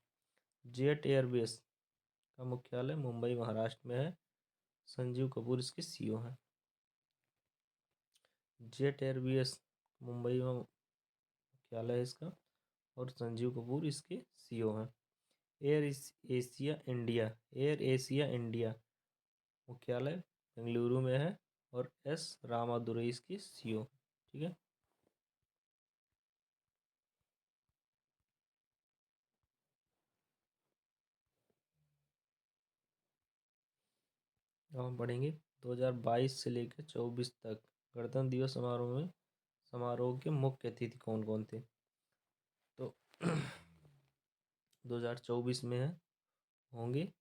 जेट एयरवेज का मुख्यालय मुंबई महाराष्ट्र में है, संजीव कपूर इसके सीईओ हैं। जेट एयरवेज मुंबई में मुख्यालय है इसका और संजीव कपूर इसके सीईओ हैं। एयर एशिया इंडिया मुख्यालय बेंगलुरु में है और एस रामादुरई इसके सीईओ। ठीक है, अब हम पढ़ेंगे 2022 से लेकर 24 तक गणतंत्र दिवस समारोह के मुख्य अतिथि कौन कौन थे। तो 2024 में होंगे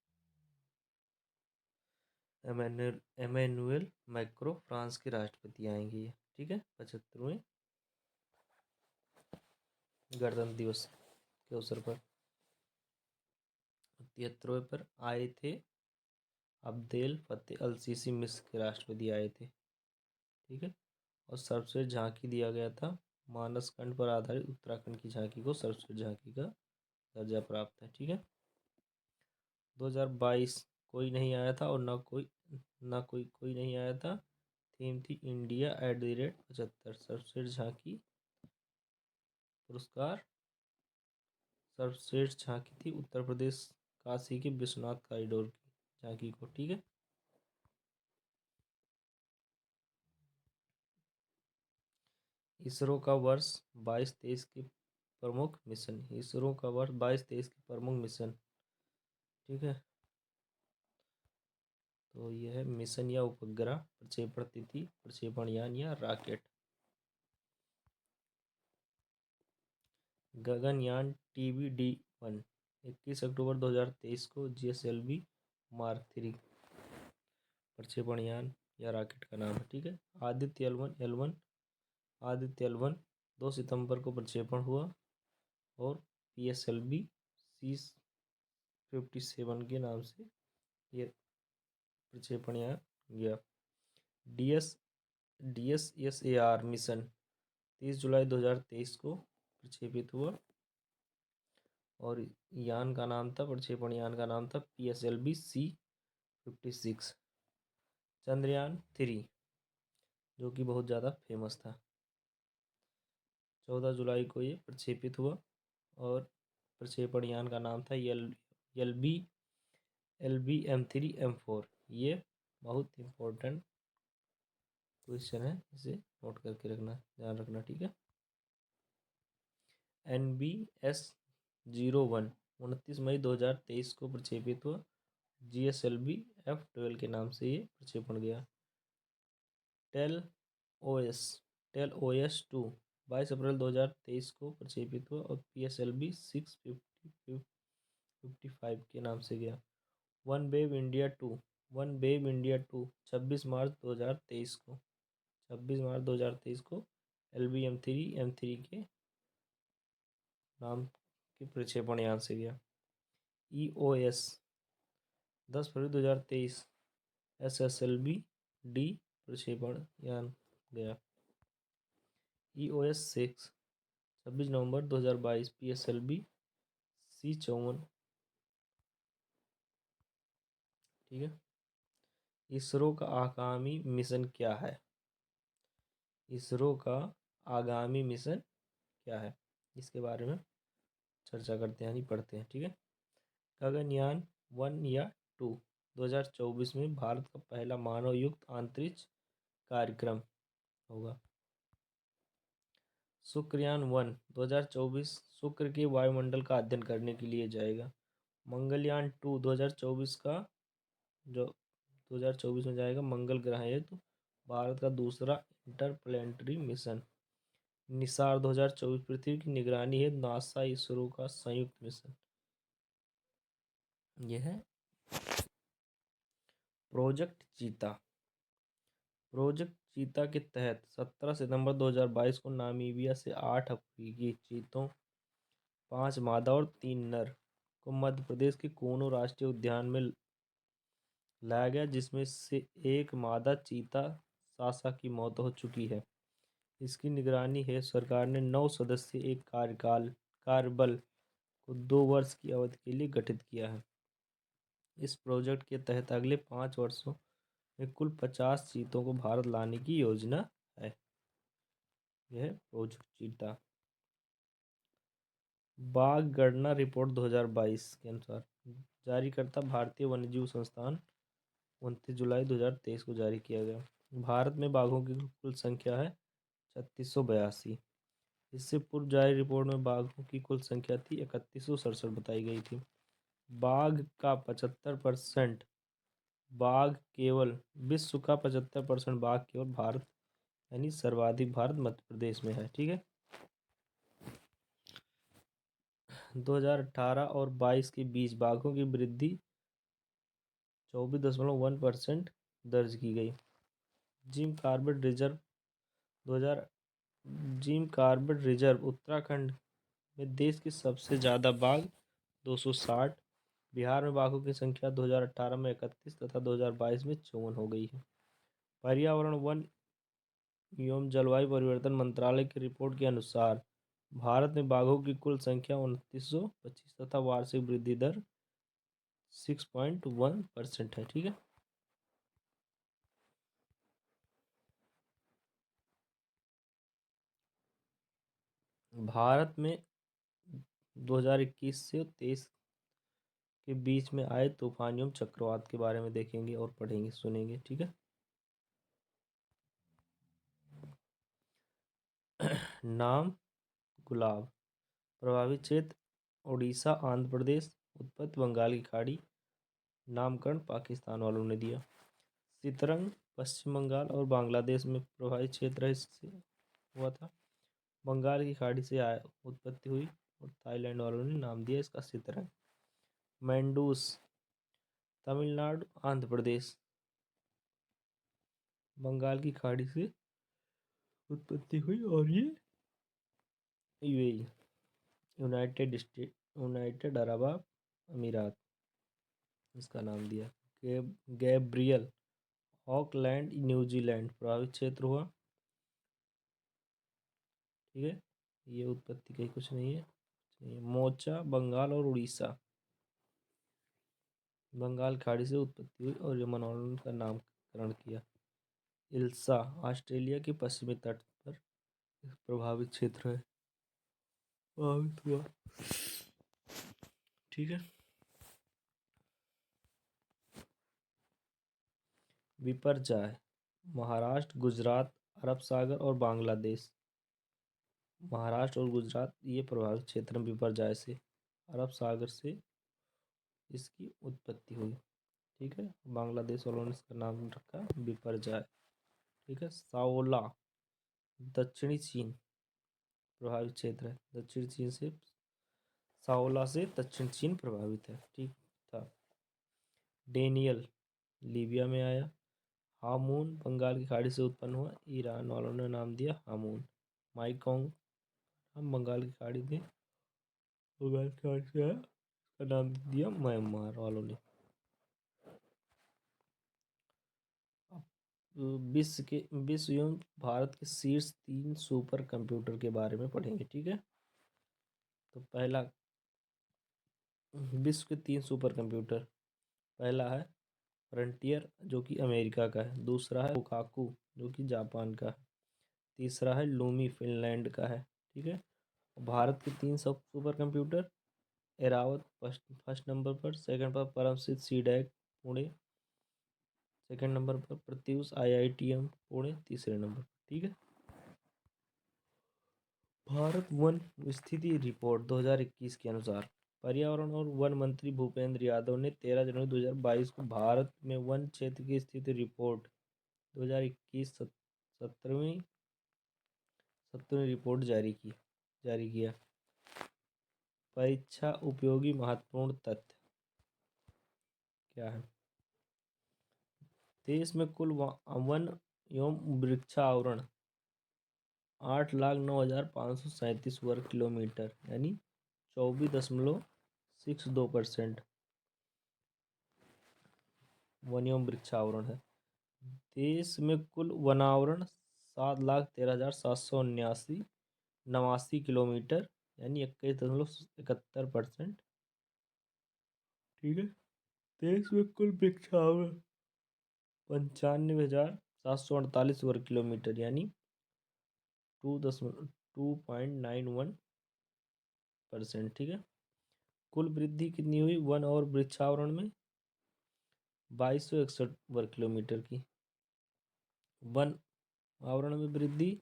एमेनुएल मैक्रो, फ्रांस के राष्ट्रपति आएंगे ये, ठीक है। 75वें गणतंत्र दिवस के अवसर पर। 73वें पर आए थे अब्देल फतेह अल सीसी, मिस्र के राष्ट्रपति आए थे, ठीक है। और सर्वश्रेष्ठ झांकी दिया गया था मानस खंड पर आधारित उत्तराखंड की झांकी को सर्वश्रेष्ठ झांकी का दर्जा प्राप्त है, ठीक है। 2022 कोई नहीं आया था और ना कोई नहीं आया था। थीम थी इंडिया @75। सर्वश्रेष्ठ झांकी पुरस्कार सर्वश्रेष्ठ झांकी थी उत्तर प्रदेश काशी के विश्वनाथ कॉरिडोर की झांकी को, ठीक है। इसरो का वर्ष 22-23 के प्रमुख मिशन, इसरो का वर्ष 22-23 के प्रमुख मिशन, ठीक है। तो यह है मिशन या उपग्रह, प्रक्षेपण तिथि, प्रक्षेपण यान या रॉकेट। गगनयान TBD-1 21 अक्टूबर 2023 को GSLV मार्क 3 प्रक्षेपण यान या रॉकेट का नाम है, ठीक है। आदित्य L1 2 सितंबर को प्रक्षेपण हुआ और PSLV C57 के नाम से ये प्रक्षेपण यान गया। DSSAR मिशन 30 जुलाई 2023 को प्रक्षेपित हुआ और यान का नाम था, प्रक्षेपण यान का नाम था PSLV C56। चंद्रयान 3 जो कि बहुत ज़्यादा फेमस था, 14 जुलाई को ये प्रक्षेपित हुआ और प्रक्षेपण यान का नाम था LBM-3M4। ये बहुत इम्पोर्टेंट क्वेश्चन है, इसे नोट करके रखना, ध्यान रखना, ठीक है। NBS-01 29 मई 2023 को प्रक्षेपित हुआ। GSLV F12 के नाम से ये प्रक्षेपण गया। टेल OS-2 22 अप्रैल 2023 को प्रक्षेपित हुआ और PSLV 655 के नाम से गया। वन वेव इंडिया टू 26 मार्च 2023 को LBM-3M3 के नाम के प्रक्षेपण यान से गया। EOS 10 फरवरी 2023 SSLV-D प्रक्षेपण यान गया। EOS-6 26 नवंबर 2022 PSLV C54, ठीक है। इसरो का आगामी मिशन क्या है। इसरो का आगामी मिशन क्या है, इसके बारे में चर्चा करते हैं, यानी पढ़ते हैं, ठीक है। गगनयान 1 या 2 2024 में भारत का पहला मानव युक्त अंतरिक्ष कार्यक्रम होगा। शुक्रयान 1 2024 शुक्र के वायुमंडल का अध्ययन करने के लिए जाएगा। मंगलयान 2 2024 का जो 2024 में जाएगा मंगल ग्रह है, तो भारत का दूसरा इंटरप्लेनेटरी मिशन। निसार 2024 पृथ्वी की निगरानी है नासा इसरो का संयुक्त मिशन। यह है प्रोजेक्ट चीता के तहत 17 सितंबर 2022 को नामीबिया से 8 अफ्रीकी चीतों, 5 मादा और 3 नर को मध्य प्रदेश के कूनो राष्ट्रीय उद्यान में लाया गया, जिसमें से एक मादा चीता सासा की मौत हो चुकी है। इसकी निगरानी है सरकार ने 9 सदस्यीय एक कार्यबल को 2 वर्ष की अवधि के लिए गठित किया है। इस प्रोजेक्ट के तहत अगले 5 वर्षों में कुल 50 चीतों को भारत लाने की योजना है। यह प्रोजेक्ट चीता। बाघ गणना रिपोर्ट 2022 के अनुसार जारीकर्ता भारतीय वन्यजीव संस्थान 29 जुलाई 2023 को जारी किया गया। भारत में बाघों की कुल संख्या है 3682। इससे पूर्व जारी रिपोर्ट में बाघों की कुल संख्या थी 3167 बताई गई थी। बाघ का 75% बाघ केवल विश्व का 75% बाघ केवल भारत, यानी सर्वाधिक भारत मध्य प्रदेश में है। ठीक है। 2018 और 22 के बीच बाघों की वृद्धि 24.1% दर्ज की गई। Jim Corbett reserve 2000 Jim Corbett reserve Uttarakhand में देश के सबसे ज़्यादा बाघ 260। बिहार में बाघों की संख्या 2018 में 31 तथा 2022 में 54 हो गई है। पर्यावरण वन एवं जलवायु परिवर्तन मंत्रालय की रिपोर्ट के अनुसार भारत में बाघों की कुल संख्या 2925 तथा वार्षिक वृद्धि दर 6.1% है। ठीक है। भारत में 2021 से 23 के बीच में आए तूफान एवं चक्रवात के बारे में देखेंगे और पढ़ेंगे सुनेंगे। ठीक है। नाम गुलाब। प्रभावित क्षेत्र उड़ीसा आंध्र प्रदेश। उत्पत्ति बंगाल की खाड़ी। नामकरण पाकिस्तान वालों ने दिया। सितरंग पश्चिम बंगाल और बांग्लादेश में प्रभावित क्षेत्र है, इससे हुआ था। बंगाल की खाड़ी से उत्पत्ति हुई और थाईलैंड वालों ने नाम दिया इसका सितरंग। मैंडूस तमिलनाडु आंध्र प्रदेश बंगाल की खाड़ी से उत्पत्ति हुई और ये यूएई यूनाइटेड अरब अमीरात इसका नाम दिया। गैब्रियल ऑकलैंड न्यूजीलैंड प्रभावित क्षेत्र हुआ। ठीक है। ये उत्पत्ति कहीं कुछ नहीं है। मोचा बंगाल और उड़ीसा बंगाल खाड़ी से उत्पत्ति हुई और यमन वालों का नामकरण किया। इल्सा ऑस्ट्रेलिया के पश्चिमी तट पर प्रभावित क्षेत्र है, प्रभावित हुआ। ठीक है। विपर्जय महाराष्ट्र गुजरात अरब सागर और बांग्लादेश। महाराष्ट्र और गुजरात ये प्रभावित क्षेत्र में विपर्जय से अरब सागर से इसकी उत्पत्ति हुई। ठीक है। बांग्लादेश वालों ने इसका नाम रखा विपर्जय। ठीक है। साओला दक्षिणी चीन प्रभावित क्षेत्र है। दक्षिण चीन से साओला से दक्षिण चीन प्रभावित है। ठीक था। डेनियल लीबिया में आया। हामून बंगाल की खाड़ी से उत्पन्न हुआ। ईरान वालों ने नाम दिया हामून। माइकोंग हम बंगाल की खाड़ी में बंगाल की खाड़ी से आया, इसका नाम दिया म्यांमार वालों ने। विश्व एवं भारत के शीर्ष 3 सुपर कंप्यूटर के बारे में पढ़ेंगे। ठीक है। तो पहला विश्व के 3 सुपर कंप्यूटर, पहला है फ्रंटियर जो कि अमेरिका का है। दूसरा है कोकाकू जो कि जापान का है। तीसरा है लूमी फिनलैंड का है। ठीक है। भारत के 3 सब super computer Airavat first number पर, सेकंड पर परमसित सीडैक पुणे, सेकंड नंबर पर प्रत्यूष आईआईटीएम पुणे तीसरे नंबर पर। ठीक है। भारत वन स्थिति रिपोर्ट 2021 के अनुसार पर्यावरण और वन मंत्री भूपेंद्र यादव ने 13 जनवरी 2022 को भारत में वन क्षेत्र की स्थिति रिपोर्ट 2021 सत्रहवीं रिपोर्ट जारी किया। परीक्षा उपयोगी महत्वपूर्ण तथ्य क्या है। देश में कुल वन एवं वृक्षावरण 8,09,537 वर्ग किलोमीटर यानी 24.62% वन एवं वृक्षावरण है। देश में कुल वनावरण 7,13,789 किलोमीटर यानी 21.71%। ठीक है। देश में कुल वृक्षावरण 95,748 वर्ग किलोमीटर यानी 2.91%। ठीक है। कुल वृद्धि कितनी हुई वन और वृक्षावरण में 2261 वर्ग किलोमीटर की। वन आवरण में वृद्धि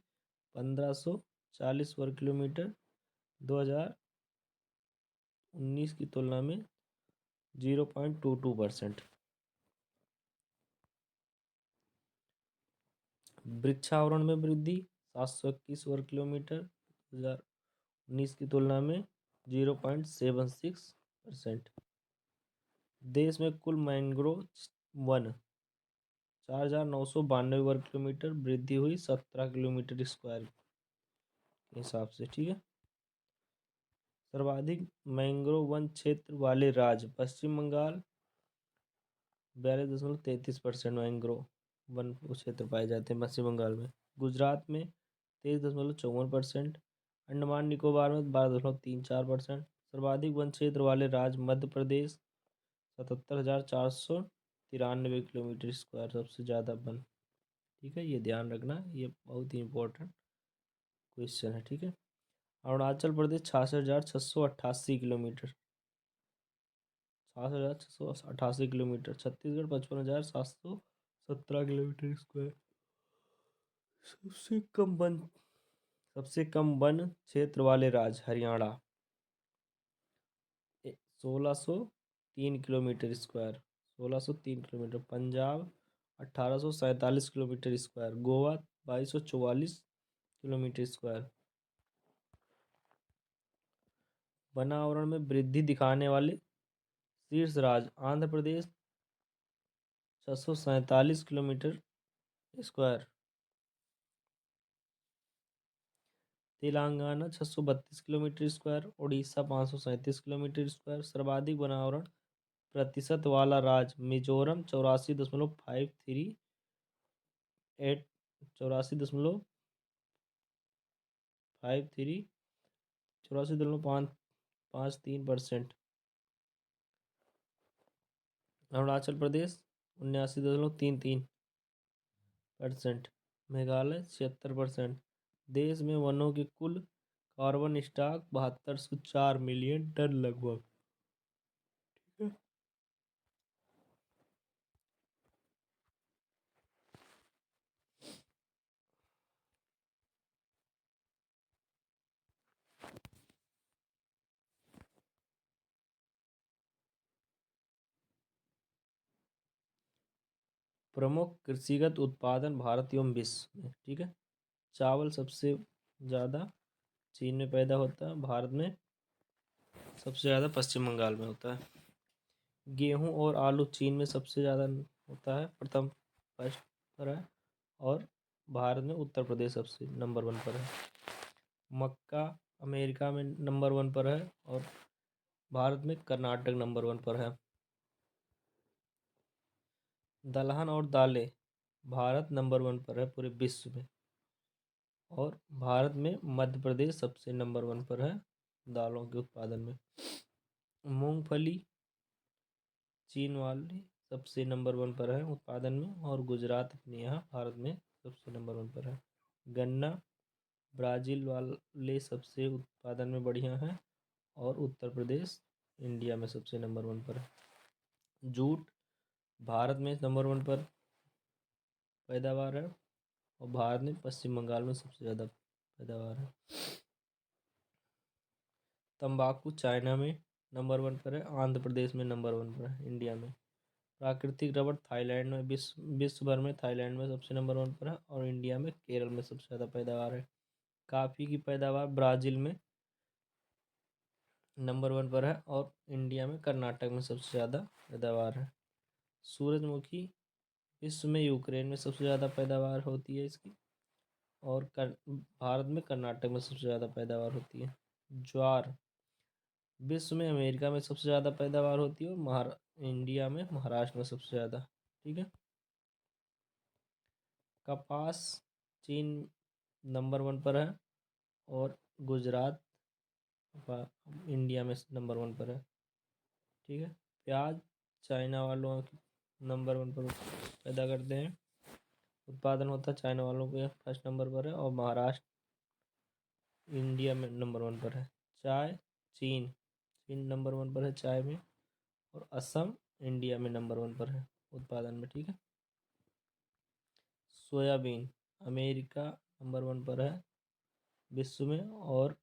1540 वर्ग किलोमीटर 2019 की तुलना में 0.22%। वृक्षावरण में वृद्धि 721 वर्ग किलोमीटर 2019 की तुलना में 0.76%। देश में कुल मैंग्रोव वन 4,992 वर्ग किलोमीटर, वृद्धि हुई 17 किलोमीटर स्क्वायर के हिसाब से। ठीक है। सर्वाधिक मैंग्रोव वन क्षेत्र वाले राज्य पश्चिम बंगाल 42.33% मैंग्रोव वन क्षेत्र पाए जाते हैं पश्चिम बंगाल में। गुजरात में 23.54%। अंडमान निकोबार में 12.34%। सर्वाधिक वन क्षेत्र वाले राज्य मध्य प्रदेश 77,493 किलोमीटर स्क्वायर, सबसे ज़्यादा वन। ठीक है, ये ध्यान रखना, ये बहुत ही इंपॉर्टेंट क्वेश्चन है। ठीक है। Arunachal Pradesh 66,688 kilometre, 66,688 kilometre. Chhattisgarh 55,717 kilometre square. सबसे कम वन क्षेत्र वाले राज्य Haryana 1,603 kilometre square, 1,603 kilometre. Punjab 1,847 kilometre square. Goa 2,244 kilometre square. वनावरण में वृद्धि दिखाने वाले शीर्ष राज्य Andhra Pradesh 647 kilometre square. Telangana 632 kilometre square. Orissa 537 kilometre square. सर्वाधिक वनावरण प्रतिशत वाला राज्य मिजोरम 84.538 84.53 84.53%। अरुणाचल प्रदेश 79.33%। मेघालय 76%। देश में वनों के कुल कार्बन स्टॉक 7204 मिलियन टन लगभग। ठीक है। प्रमुख कृषिगत उत्पादन भारत एवं विश्व में। ठीक है। चावल सबसे ज़्यादा चीन में पैदा होता है, भारत में सबसे ज़्यादा पश्चिम बंगाल में होता है। गेहूं और आलू चीन में सबसे ज़्यादा होता है, प्रथम फर्स्ट पर है, और भारत में उत्तर प्रदेश सबसे नंबर 1 पर है। मक्का अमेरिका में नंबर 1 पर है, और भारत में कर्नाटक नंबर 1 पर है। दलहन और दालें भारत नंबर 1 पर है पूरे विश्व में, और भारत में मध्य प्रदेश सबसे नंबर 1 पर है दालों के उत्पादन में। मूंगफली चीन वाले सबसे नंबर 1 पर है उत्पादन में, और गुजरात अपने यहाँ भारत में सबसे नंबर 1 पर है। गन्ना ब्राज़ील वाले सबसे उत्पादन में बढ़िया है, और उत्तर प्रदेश इंडिया में सबसे नंबर 1 पर है। जूट भारत में नंबर 1 पर पैदावार है, और भारत में पश्चिम बंगाल में सबसे ज़्यादा पैदावार है। तंबाकू चाइना में नंबर 1 पर है, आंध्र प्रदेश में नंबर 1 पर है इंडिया में। प्राकृतिक रबड़ थाईलैंड में विश्व भर में थाईलैंड में सबसे नंबर 1 पर है, और इंडिया में केरल में सबसे ज़्यादा पैदावार है। काफ़ी की पैदावार ब्राज़ील में नंबर 1 पर है, और इंडिया में कर्नाटक में सबसे ज़्यादा पैदावार है। सूरजमुखी विश्व में यूक्रेन में सबसे ज़्यादा पैदावार होती है इसकी, और भारत में कर्नाटक में सबसे ज़्यादा पैदावार होती है। ज्वार विश्व में अमेरिका में सबसे ज़्यादा पैदावार होती है, और इंडिया में महाराष्ट्र में सबसे ज़्यादा। ठीक है। कपास चीन नंबर 1 पर है, और गुजरात इंडिया में नंबर 1 पर है। ठीक है। प्याज चाइना वालों नंबर 1 पर पैदा करते हैं, उत्पादन होता है चाइना वालों के फर्स्ट नंबर पर है, और महाराष्ट्र इंडिया में नंबर 1 पर है। चाय चीन नंबर 1 पर है चाय में, और असम इंडिया में नंबर 1 पर है उत्पादन में। ठीक है। सोयाबीन अमेरिका नंबर 1 पर है विश्व में, और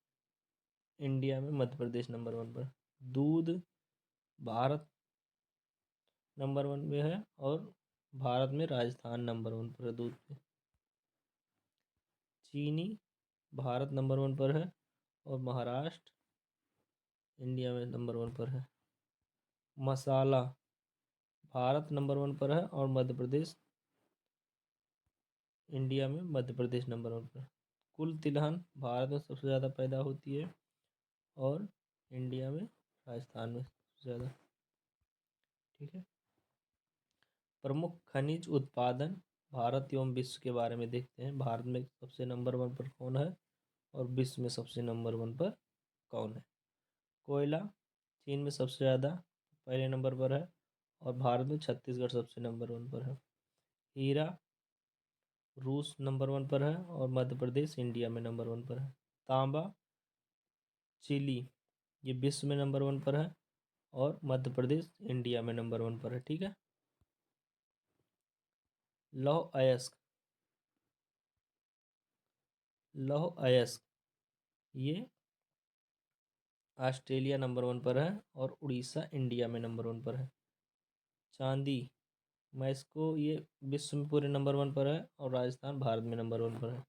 इंडिया में मध्य प्रदेश नंबर 1 पर। दूध भारत नंबर 1 पे है, और भारत में राजस्थान नंबर 1 पर है दूध पे। चीनी भारत नंबर 1 पर है और महाराष्ट्र इंडिया में नंबर 1 पर है। मसाला भारत नंबर 1 पर है और मध्य प्रदेश इंडिया में मध्य प्रदेश नंबर 1 पर है। कुल तिलहन भारत में सबसे ज़्यादा पैदा होती है और इंडिया में राजस्थान में सबसे ज़्यादा। ठीक है। प्रमुख खनिज उत्पादन भारत एवं विश्व के बारे में देखते हैं। भारत में सबसे नंबर 1 पर कौन है और विश्व में सबसे नंबर 1 पर कौन है। कोयला चीन में सबसे ज़्यादा पहले नंबर पर है और भारत में छत्तीसगढ़ सबसे नंबर 1 पर है। हीरा रूस नंबर 1 पर है और मध्य प्रदेश इंडिया में नंबर 1 पर है। तांबा चिली ये विश्व में नंबर 1 पर है और मध्य प्रदेश इंडिया में नंबर 1 पर है। ठीक है। लौह अयस्क ये ऑस्ट्रेलिया नंबर 1 पर है और उड़ीसा इंडिया में नंबर 1 पर है। चांदी मैस्को ये विश्व में पूरे नंबर 1 पर है और राजस्थान भारत में नंबर 1 पर है।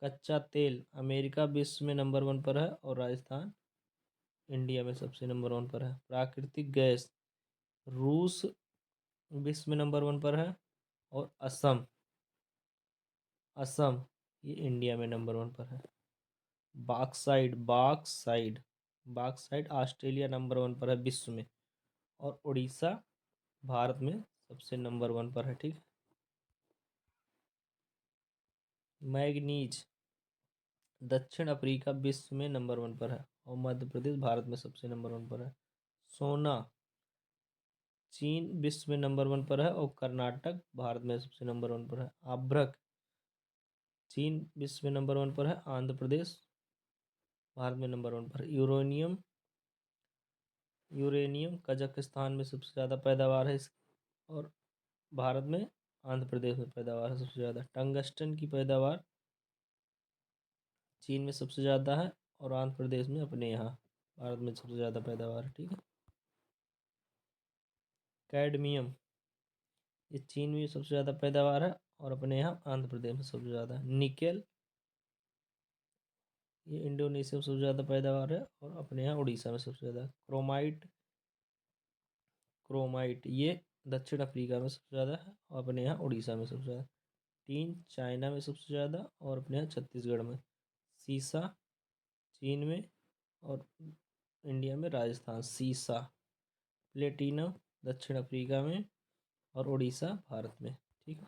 कच्चा तेल अमेरिका विश्व में नंबर 1 पर है और राजस्थान इंडिया में सबसे नंबर 1 पर है। प्राकृतिक गैस रूस विश्व में नंबर 1 पर है और असम ये इंडिया में नंबर 1 पर है। बॉक्साइट ऑस्ट्रेलिया नंबर 1 पर है विश्व में और उड़ीसा भारत में सबसे नंबर 1 पर है। ठीक है। मैग्नीज दक्षिण अफ्रीका विश्व में नंबर 1 पर है और मध्य प्रदेश भारत में सबसे नंबर 1 पर है। सोना चीन विश्व में नंबर 1 पर है और कर्नाटक भारत में सबसे नंबर 1 पर है। अभ्रक चीन विश्व में नंबर 1 पर है, आंध्र प्रदेश भारत में नंबर 1 पर है। यूरेनियम कजाकिस्तान में सबसे ज़्यादा पैदावार है इसकी और भारत में आंध्र प्रदेश में पैदावार है सबसे ज़्यादा। टंगस्टन की पैदावार चीन में सबसे ज़्यादा है और आंध्र प्रदेश में अपने यहाँ भारत में सबसे ज़्यादा पैदावार है। ठीक है। कैडमियम ये चीन में सबसे ज़्यादा पैदावार है और अपने यहाँ आंध्र प्रदेश में सबसे ज़्यादा है। निकेल ये इंडोनेशिया में सबसे ज़्यादा पैदावार है और अपने यहाँ उड़ीसा में सबसे ज़्यादा। क्रोमाइट ये दक्षिण अफ्रीका में सबसे ज़्यादा है और अपने यहाँ उड़ीसा में सबसे ज़्यादा। टीन चाइना में सबसे ज़्यादा और अपने यहाँ छत्तीसगढ़ में। सीसा चीन में और इंडिया में राजस्थान। सीसा प्लेटिनम दक्षिण अफ्रीका में और उड़ीसा भारत में। ठीक है।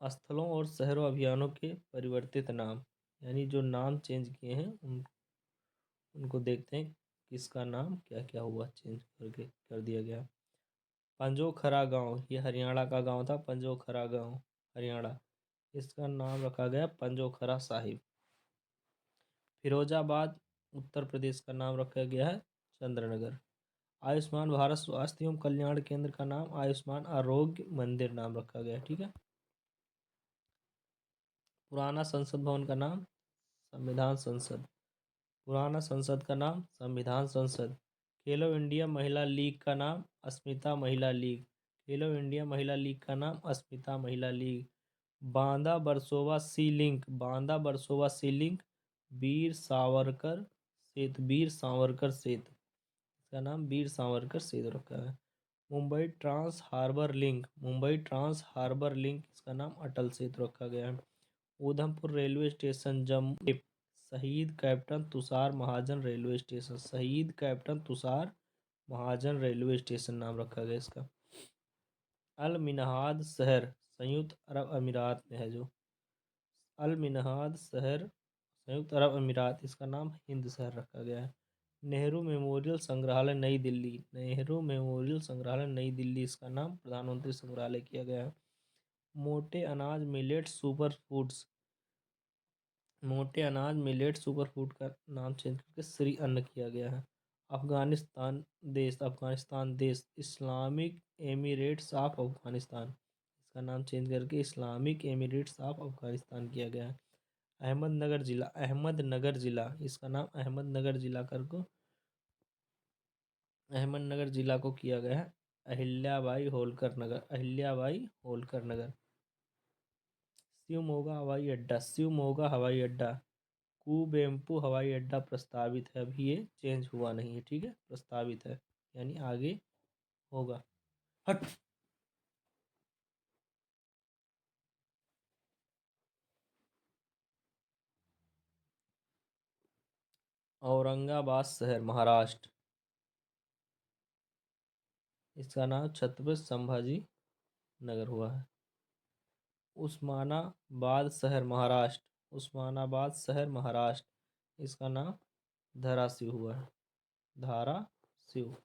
स्थलों और शहरों अभियानों के परिवर्तित नाम यानी जो नाम चेंज किए हैं उनको देखते हैं किसका नाम क्या क्या हुआ चेंज करके कर दिया गया। पंजोखरा गांव ये हरियाणा का गांव था। पंजोखरा गांव हरियाणा इसका नाम रखा गया पंजोखरा साहिब। फिरोजाबाद उत्तर प्रदेश का नाम रखा गया है चंद्रनगर। आयुष्मान भारत स्वास्थ्य एवं कल्याण केंद्र का नाम आयुष्मान आरोग्य मंदिर नाम रखा गया। ठीक है। पुराना संसद भवन का नाम संविधान संसद। पुराना संसद का नाम संविधान संसद। खेलो इंडिया महिला लीग का नाम अस्मिता महिला लीग। खेलो इंडिया महिला लीग का नाम अस्मिता महिला लीग। बांदा बरसोवा सी लिंक वीर सावरकर सेतु इसका नाम वीर सावरकर सेतु रखा है। मुंबई ट्रांस हार्बर लिंक इसका नाम अटल सेतु रखा गया है। उधमपुर रेलवे स्टेशन जम्मू शहीद कैप्टन तुषार महाजन रेलवे स्टेशन। शहीद कैप्टन तुषार महाजन रेलवे स्टेशन नाम रखा गया इसका। अल मिनहाद शहर संयुक्त अरब अमीरात में है जो अल मिनहाद शहर संयुक्त अरब अमीरात इसका नाम हिंद शहर रखा गया है। नेहरू मेमोरियल संग्रहालय नई दिल्ली इसका नाम प्रधानमंत्री संग्रहालय किया गया है। मोटे अनाज मिलेट सुपरफूड का नाम चेंज करके श्री अन्न किया गया है। अफगानिस्तान देश इस्लामिक एमिरेट्स ऑफ अफगानिस्तान इसका नाम चेंज करके इस्लामिक एमिरेट्स ऑफ अफगानिस्तान किया गया है। अहमदनगर जिला इसका नाम अहमदनगर जिला कर को अहमदनगर जिला को किया गया है अहिल्याबाई होलकर नगर, अहिल्याबाई होलकर नगर। शिवमोगा हवाई अड्डा कुवेम्पू हवाई अड्डा प्रस्तावित है, अभी ये चेंज हुआ नहीं है, ठीक है, प्रस्तावित है यानी आगे होगा। हट। औरंगाबाद शहर महाराष्ट्र, इसका नाम छत्रपति संभाजी नगर हुआ है। उस्मानाबाद शहर महाराष्ट्र, इसका नाम धाराशिव हुआ है, धाराशिव।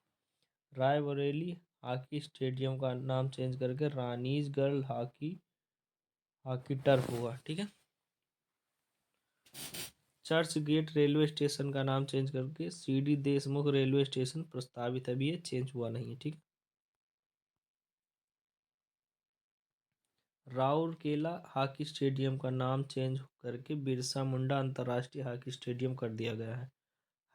रायबरेली हॉकी स्टेडियम का नाम चेंज करके रानीज गर्ल हॉकी टर्फ हुआ, ठीक है। चर्च गेट रेलवे स्टेशन का नाम चेंज करके सीडी देशमुख रेलवे स्टेशन प्रस्तावित है, अभी ये चेंज हुआ नहीं है, ठीक। राउरकेला हॉकी स्टेडियम का नाम चेंज करके बिरसा मुंडा अंतर्राष्ट्रीय हॉकी स्टेडियम कर दिया गया है।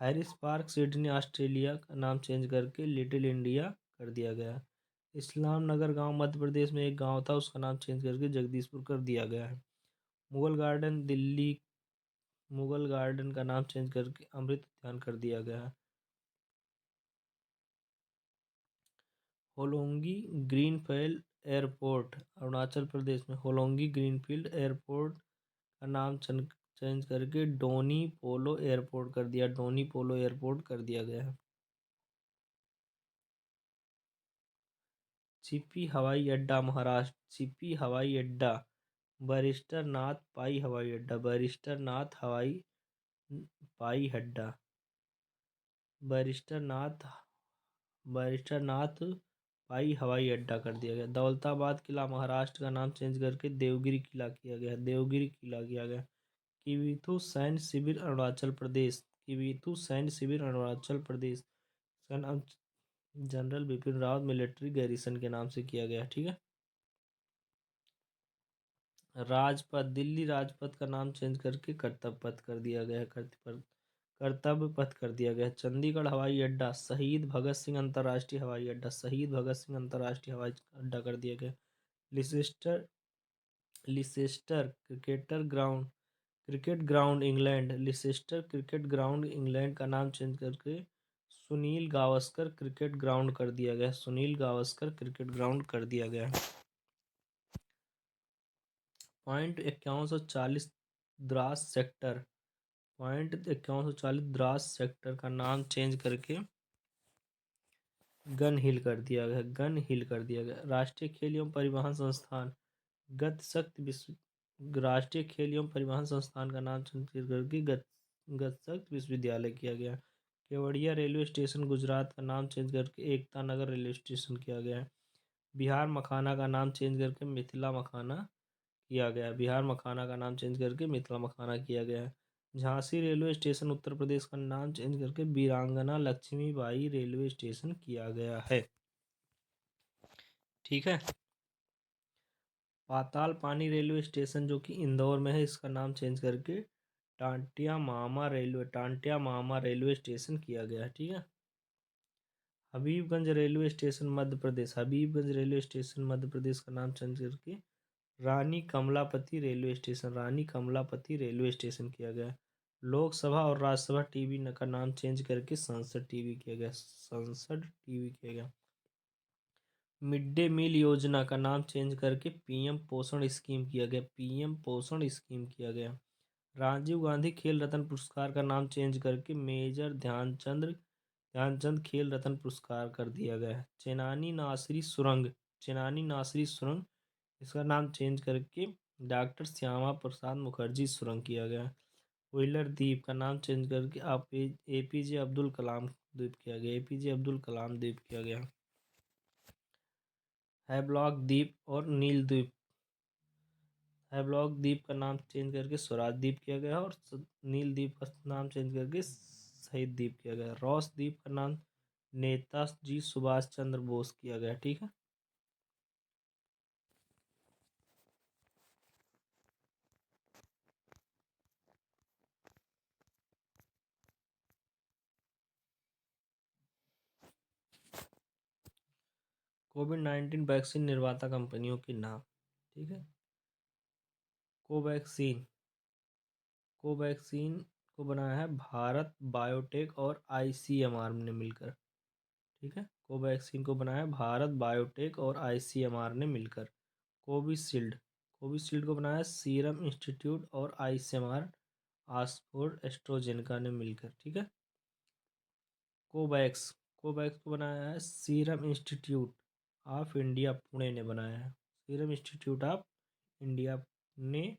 हैरिस पार्क सिडनी ऑस्ट्रेलिया का नाम चेंज करके लिटिल इंडिया कर दिया गया है। इस्लाम नगर गांव मध्य प्रदेश में एक गांव था, उसका नाम चेंज करके जगदीशपुर कर दिया गया है। मुगल गार्डन का नाम चेंज करके अमृत उद्यान कर दिया गया है। होलोंगी ग्रीनफील्ड एयरपोर्ट अरुणाचल प्रदेश में, होलोंगी ग्रीनफील्ड एयरपोर्ट का नाम चेंज करके डोनी पोलो एयरपोर्ट कर दिया, डोनी पोलो एयरपोर्ट कर दिया गया है। चिपी हवाई अड्डा महाराष्ट्र, चिपी हवाई अड्डा बैरिस्टर नाथ पाई हवाई अड्डा, बैरिस्टर नाथ पाई अड्डा, बैरिस्टर नाथ पाई हवाई अड्डा कर दिया गया। दौलताबाद किला महाराष्ट्र का नाम चेंज करके देवगिरी किला किया गया, देवगिरी किला किया गया। किवीथु सैन्य शिविर अरुणाचल प्रदेश, किवीथु सैन्य शिविर अरुणाचल प्रदेश, इसका नाम general Bipin Rawat military garrison के नाम से किया गया, ठीक है। राजपथ, दिल्ली राजपथ का नाम चेंज करके कर्तव्य पथ कर दिया गया है, कर्तव्य पथ कर दिया गया है। चंडीगढ़ हवाई अड्डा शहीद भगत सिंह अंतर्राष्ट्रीय हवाई अड्डा, शहीद भगत सिंह अंतर्राष्ट्रीय हवाई अड्डा कर दिया गया। Leicester Leicester cricket ground England, Leicester cricket ground England का नाम चेंज करके सुनील गावस्कर क्रिकेट ग्राउंड कर दिया गया, सुनील गावस्कर क्रिकेट ग्राउंड कर दिया गया। .5140 द्रास सेक्टर, .5140 द्रास सेक्टर का नाम चेंज करके गन हिल कर दिया गया, गन हिल कर दिया गया। राष्ट्रीय खेल एवं परिवहन संस्थान गतशक्त विश्व राष्ट्रीय खेल एवं परिवहन संस्थान का नाम चेंज करके गतशक्त विश्वविद्यालय किया गया। केवड़िया रेलवे स्टेशन गुजरात का नाम चेंज करके एकता नगर रेलवे स्टेशन किया गया है। बिहार मखाना का नाम चेंज करके मिथिला मखाना किया गया, बिहार मखाना का नाम चेंज करके मिथिला मखाना किया गया है। झांसी रेलवे स्टेशन उत्तर प्रदेश का नाम चेंज करके वीरांगना लक्ष्मीबाई रेलवे स्टेशन किया गया है, ठीक है। पाताल पानी रेलवे स्टेशन जो कि इंदौर में है, इसका नाम चेंज करके टांटिया मामा रेलवे स्टेशन किया गया है, ठीक है। Habibganj railway station Madhya Pradesh, Habibganj railway station Madhya Pradesh का नाम चेंज करके रानी कमलापति रेलवे स्टेशन, रानी कमलापति रेलवे स्टेशन किया गया। लोकसभा और राज्यसभा टीवी का नाम चेंज करके संसद टीवी किया गया, संसद टीवी किया गया। मिड डे मील योजना का नाम चेंज करके पीएम पोषण स्कीम किया गया, पीएम पोषण स्कीम किया गया। राजीव गांधी खेल रत्न पुरस्कार का नाम चेंज करके मेजर ध्यानचंद खेल रत्न पुरस्कार कर दिया गया है। चेनानी नासरी सुरंग इसका नाम चेंज करके डॉक्टर श्यामा प्रसाद मुखर्जी सुरंग किया गया है। व्हीलर द्वीप का नाम चेंज करके एपीजे अब्दुल कलाम द्वीप किया गया, एपीजे अब्दुल कलाम द्वीप किया गया। हैवलॉक द्वीप और नील द्वीप, हैवलॉक द्वीप का नाम चेंज करके स्वराज द्वीप किया गया और नील द्वीप का नाम चेंज करके शहीद द्वीप किया गया। रॉस द्वीप का नाम नेताजी सुभाष चंद्र बोस किया गया, ठीक है। कोविड-19 वैक्सीन निर्माता कंपनियों के नाम। ठीक है, कोवैक्सीन कोवैक्सीन को बनाया है भारत बायोटेक और आईसीएमआर ने मिलकर। ठीक है, कोवैक्सीन को बनाया है भारत बायोटेक और आईसीएमआर ने मिलकर। कोविशील्ड कोविशील्ड को बनाया है सीरम इंस्टीट्यूट और आईसीएमआर ऑक्सफोर्ड एस्ट्राजेनेका ने मिलकर। ठीक है, कोवैक्स कोवैक्स को बनाया है serum Institute of India Pune ने बनाया है। सीरम इंस्टीट्यूट ऑफ इंडिया ने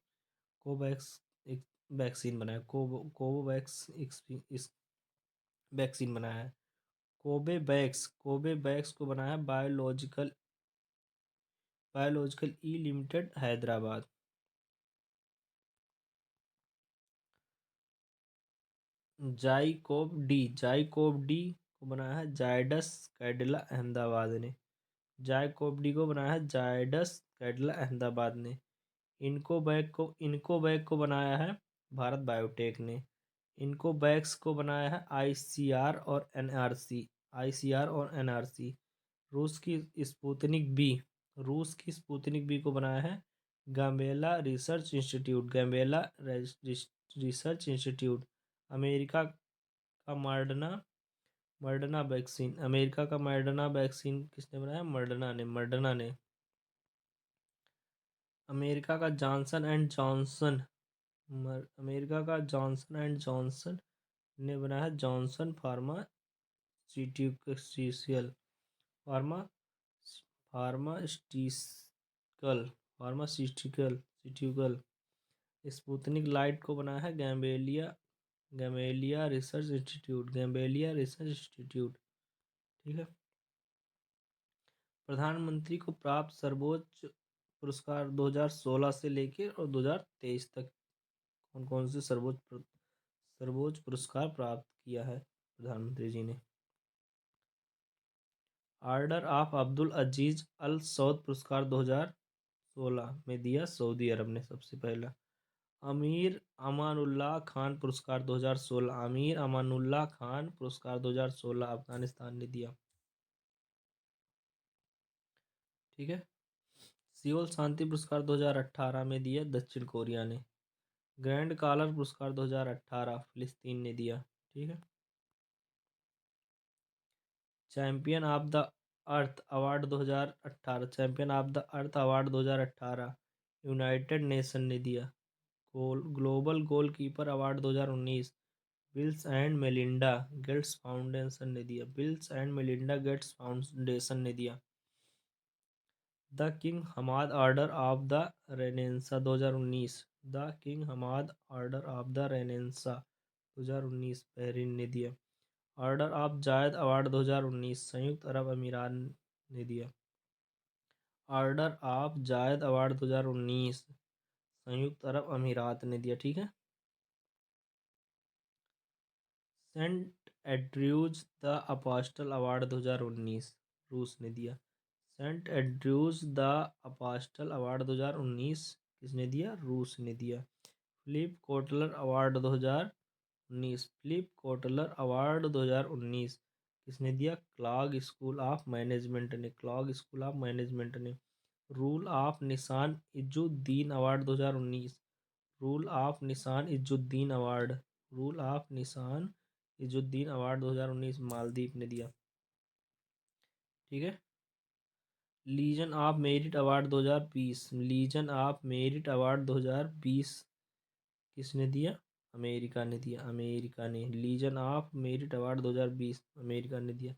कोवैक्स एक वैक्सीन बनाया, कोवैक्स इस वैक्सीन बनाया है। कोबेवैक्स को बनाया है बायोलॉजिकल ई लिमिटेड हैदराबाद। जाइकोव डी को बनाया है जायडस कैडिला अहमदाबाद ने। जाइकोव डी को बनाया है जायडस कैडिला अहमदाबाद ने। इनको बैग को बनाया है भारत बायोटेक ने। इनको बैग्स को बनाया है आईसीआर और एनआरसी। रूस की स्पुतनिक बी को बनाया है गैम्बेला रिसर्च इंस्टीट्यूट। अमेरिका का मर्डना वैक्सीन किसने बनाया? मर्डना ने। अमेरिका का जॉनसन ने बनाया है Johnson pharmaceutical pharma pharmaceutical. Sputnik light को बनाया है गैमेलिया रिसर्च इंस्टीट्यूट। ठीक है, प्रधानमंत्री को प्राप्त सर्वोच्च पुरस्कार 2016 से लेकर और 2023 तक कौन कौन से सर्वोच्च पुरस्कार प्राप्त किया है प्रधानमंत्री जी ने? ऑर्डर ऑफ अब्दुल अजीज अल सौद पुरस्कार 2016 में दिया सऊदी अरब ने सबसे पहला। अमीर अमानुल्लाह खान पुरस्कार 2016 अफगानिस्तान ने दिया। ठीक है, सियोल शांति पुरस्कार 2018 में दिया दक्षिण कोरिया ने। ग्रैंड कॉलर पुरस्कार 2018 फिलिस्तीन ने दिया। ठीक है, champion of the Earth award 2018 United Nation ने दिया। Global goalkeeper award 2019 Bills and Melinda Gates foundation ने दिया। The king Hamad order of the renaissance 2019 Bahrain ने दिया। ऑर्डर ऑफ जायद अवार्ड 2019 संयुक्त अरब अमीरात ने दिया। ऑर्डर ऑफ जायद अवार्ड 2019 संयुक्त अरब अमीरात ने दिया। ठीक है, Saint Andrews the apostle award 2019 रूस ने दिया। Saint Andrews the apostle award 2019 किसने दिया? रूस ने दिया। फिलिप कोटलर अवार्ड 2019 किसने दिया? क्लॉग स्कूल ऑफ मैनेजमेंट ने। रूल ऑफ निशान इजुद्दीन अवार्ड 2019 मालदीव ने दिया। ठीक है, लीजन ऑफ मेरिट अवार्ड 2020 किसने दिया? अमेरिका ने दिया। Legion of merit award 2020 America ने दिया।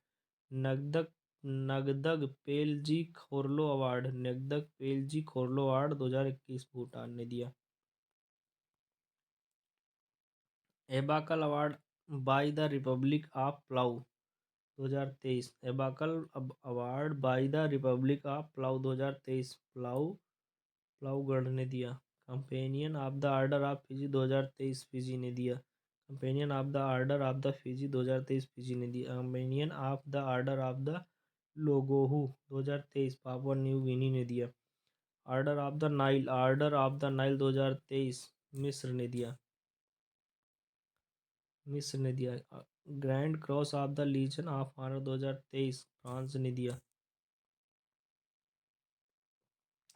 नगदग पेलजी खोरलो अवार्ड 2021 भूटान ने दिया। एबाकल award by the Republic of plough 2023 एबाकल award by the Republic of plough 2023 प्लाऊगढ़ ने दिया। Companion of the order of Fiji 2023 Fiji ने दिया। Companion of the order of the Fiji 2023 Fiji ने दिया। Companion of the order of the लोगोहू 2023 Papua New Guinea ने दिया। ऑर्डर ऑफ द नाइल 2023 मिस्र ने दिया। Grand cross of the legion of honour 2023 France ने दिया।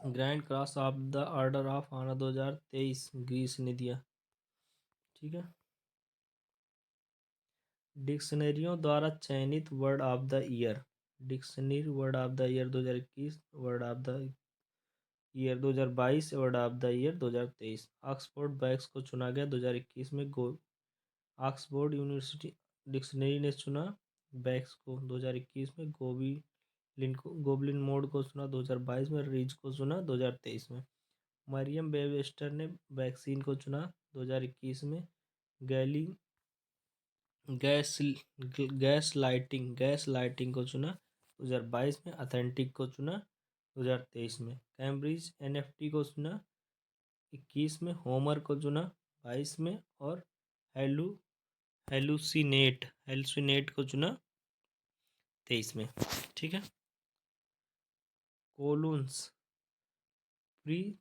Grand cross of the order of honour 2023 Greece ने दिया। ठीक है। डिक्शनरियों द्वारा चयनित word of the year. Dictionary word of the year 2021, word of the year 2022, word of the year 2023। Oxford vax को चुना गया 2021 में। ऑक्सफोर्ड यूनिवर्सिटी डिक्शनरी ने चुना बैक्स को 2021 में। गोबलिन मोड को चुना 2022 में। रीज को चुना 2023 में। मरियम वेबस्टर ने वैक्सीन को चुना 2021 में। गैली गैस लाइटिंग को चुना 2022 में। ऑथेंटिक को चुना 2023 में। कैम्ब्रिज एनएफटी को चुना 21 में। होमर को चुना 22 में। और हेलुसिनेट को चुना 23 में। ठीक है। कोलुन्स प्री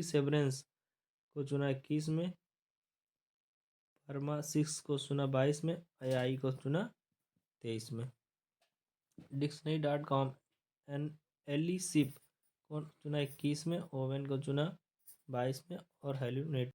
सेवरेंस को चुना 21 में। फर्मा 6 को चुना 22 में। आई को चुना 23 में। Dictionary.com एन एलिसिप को चुना 21 में। ओवन को चुना 22 में। और हेलुनेट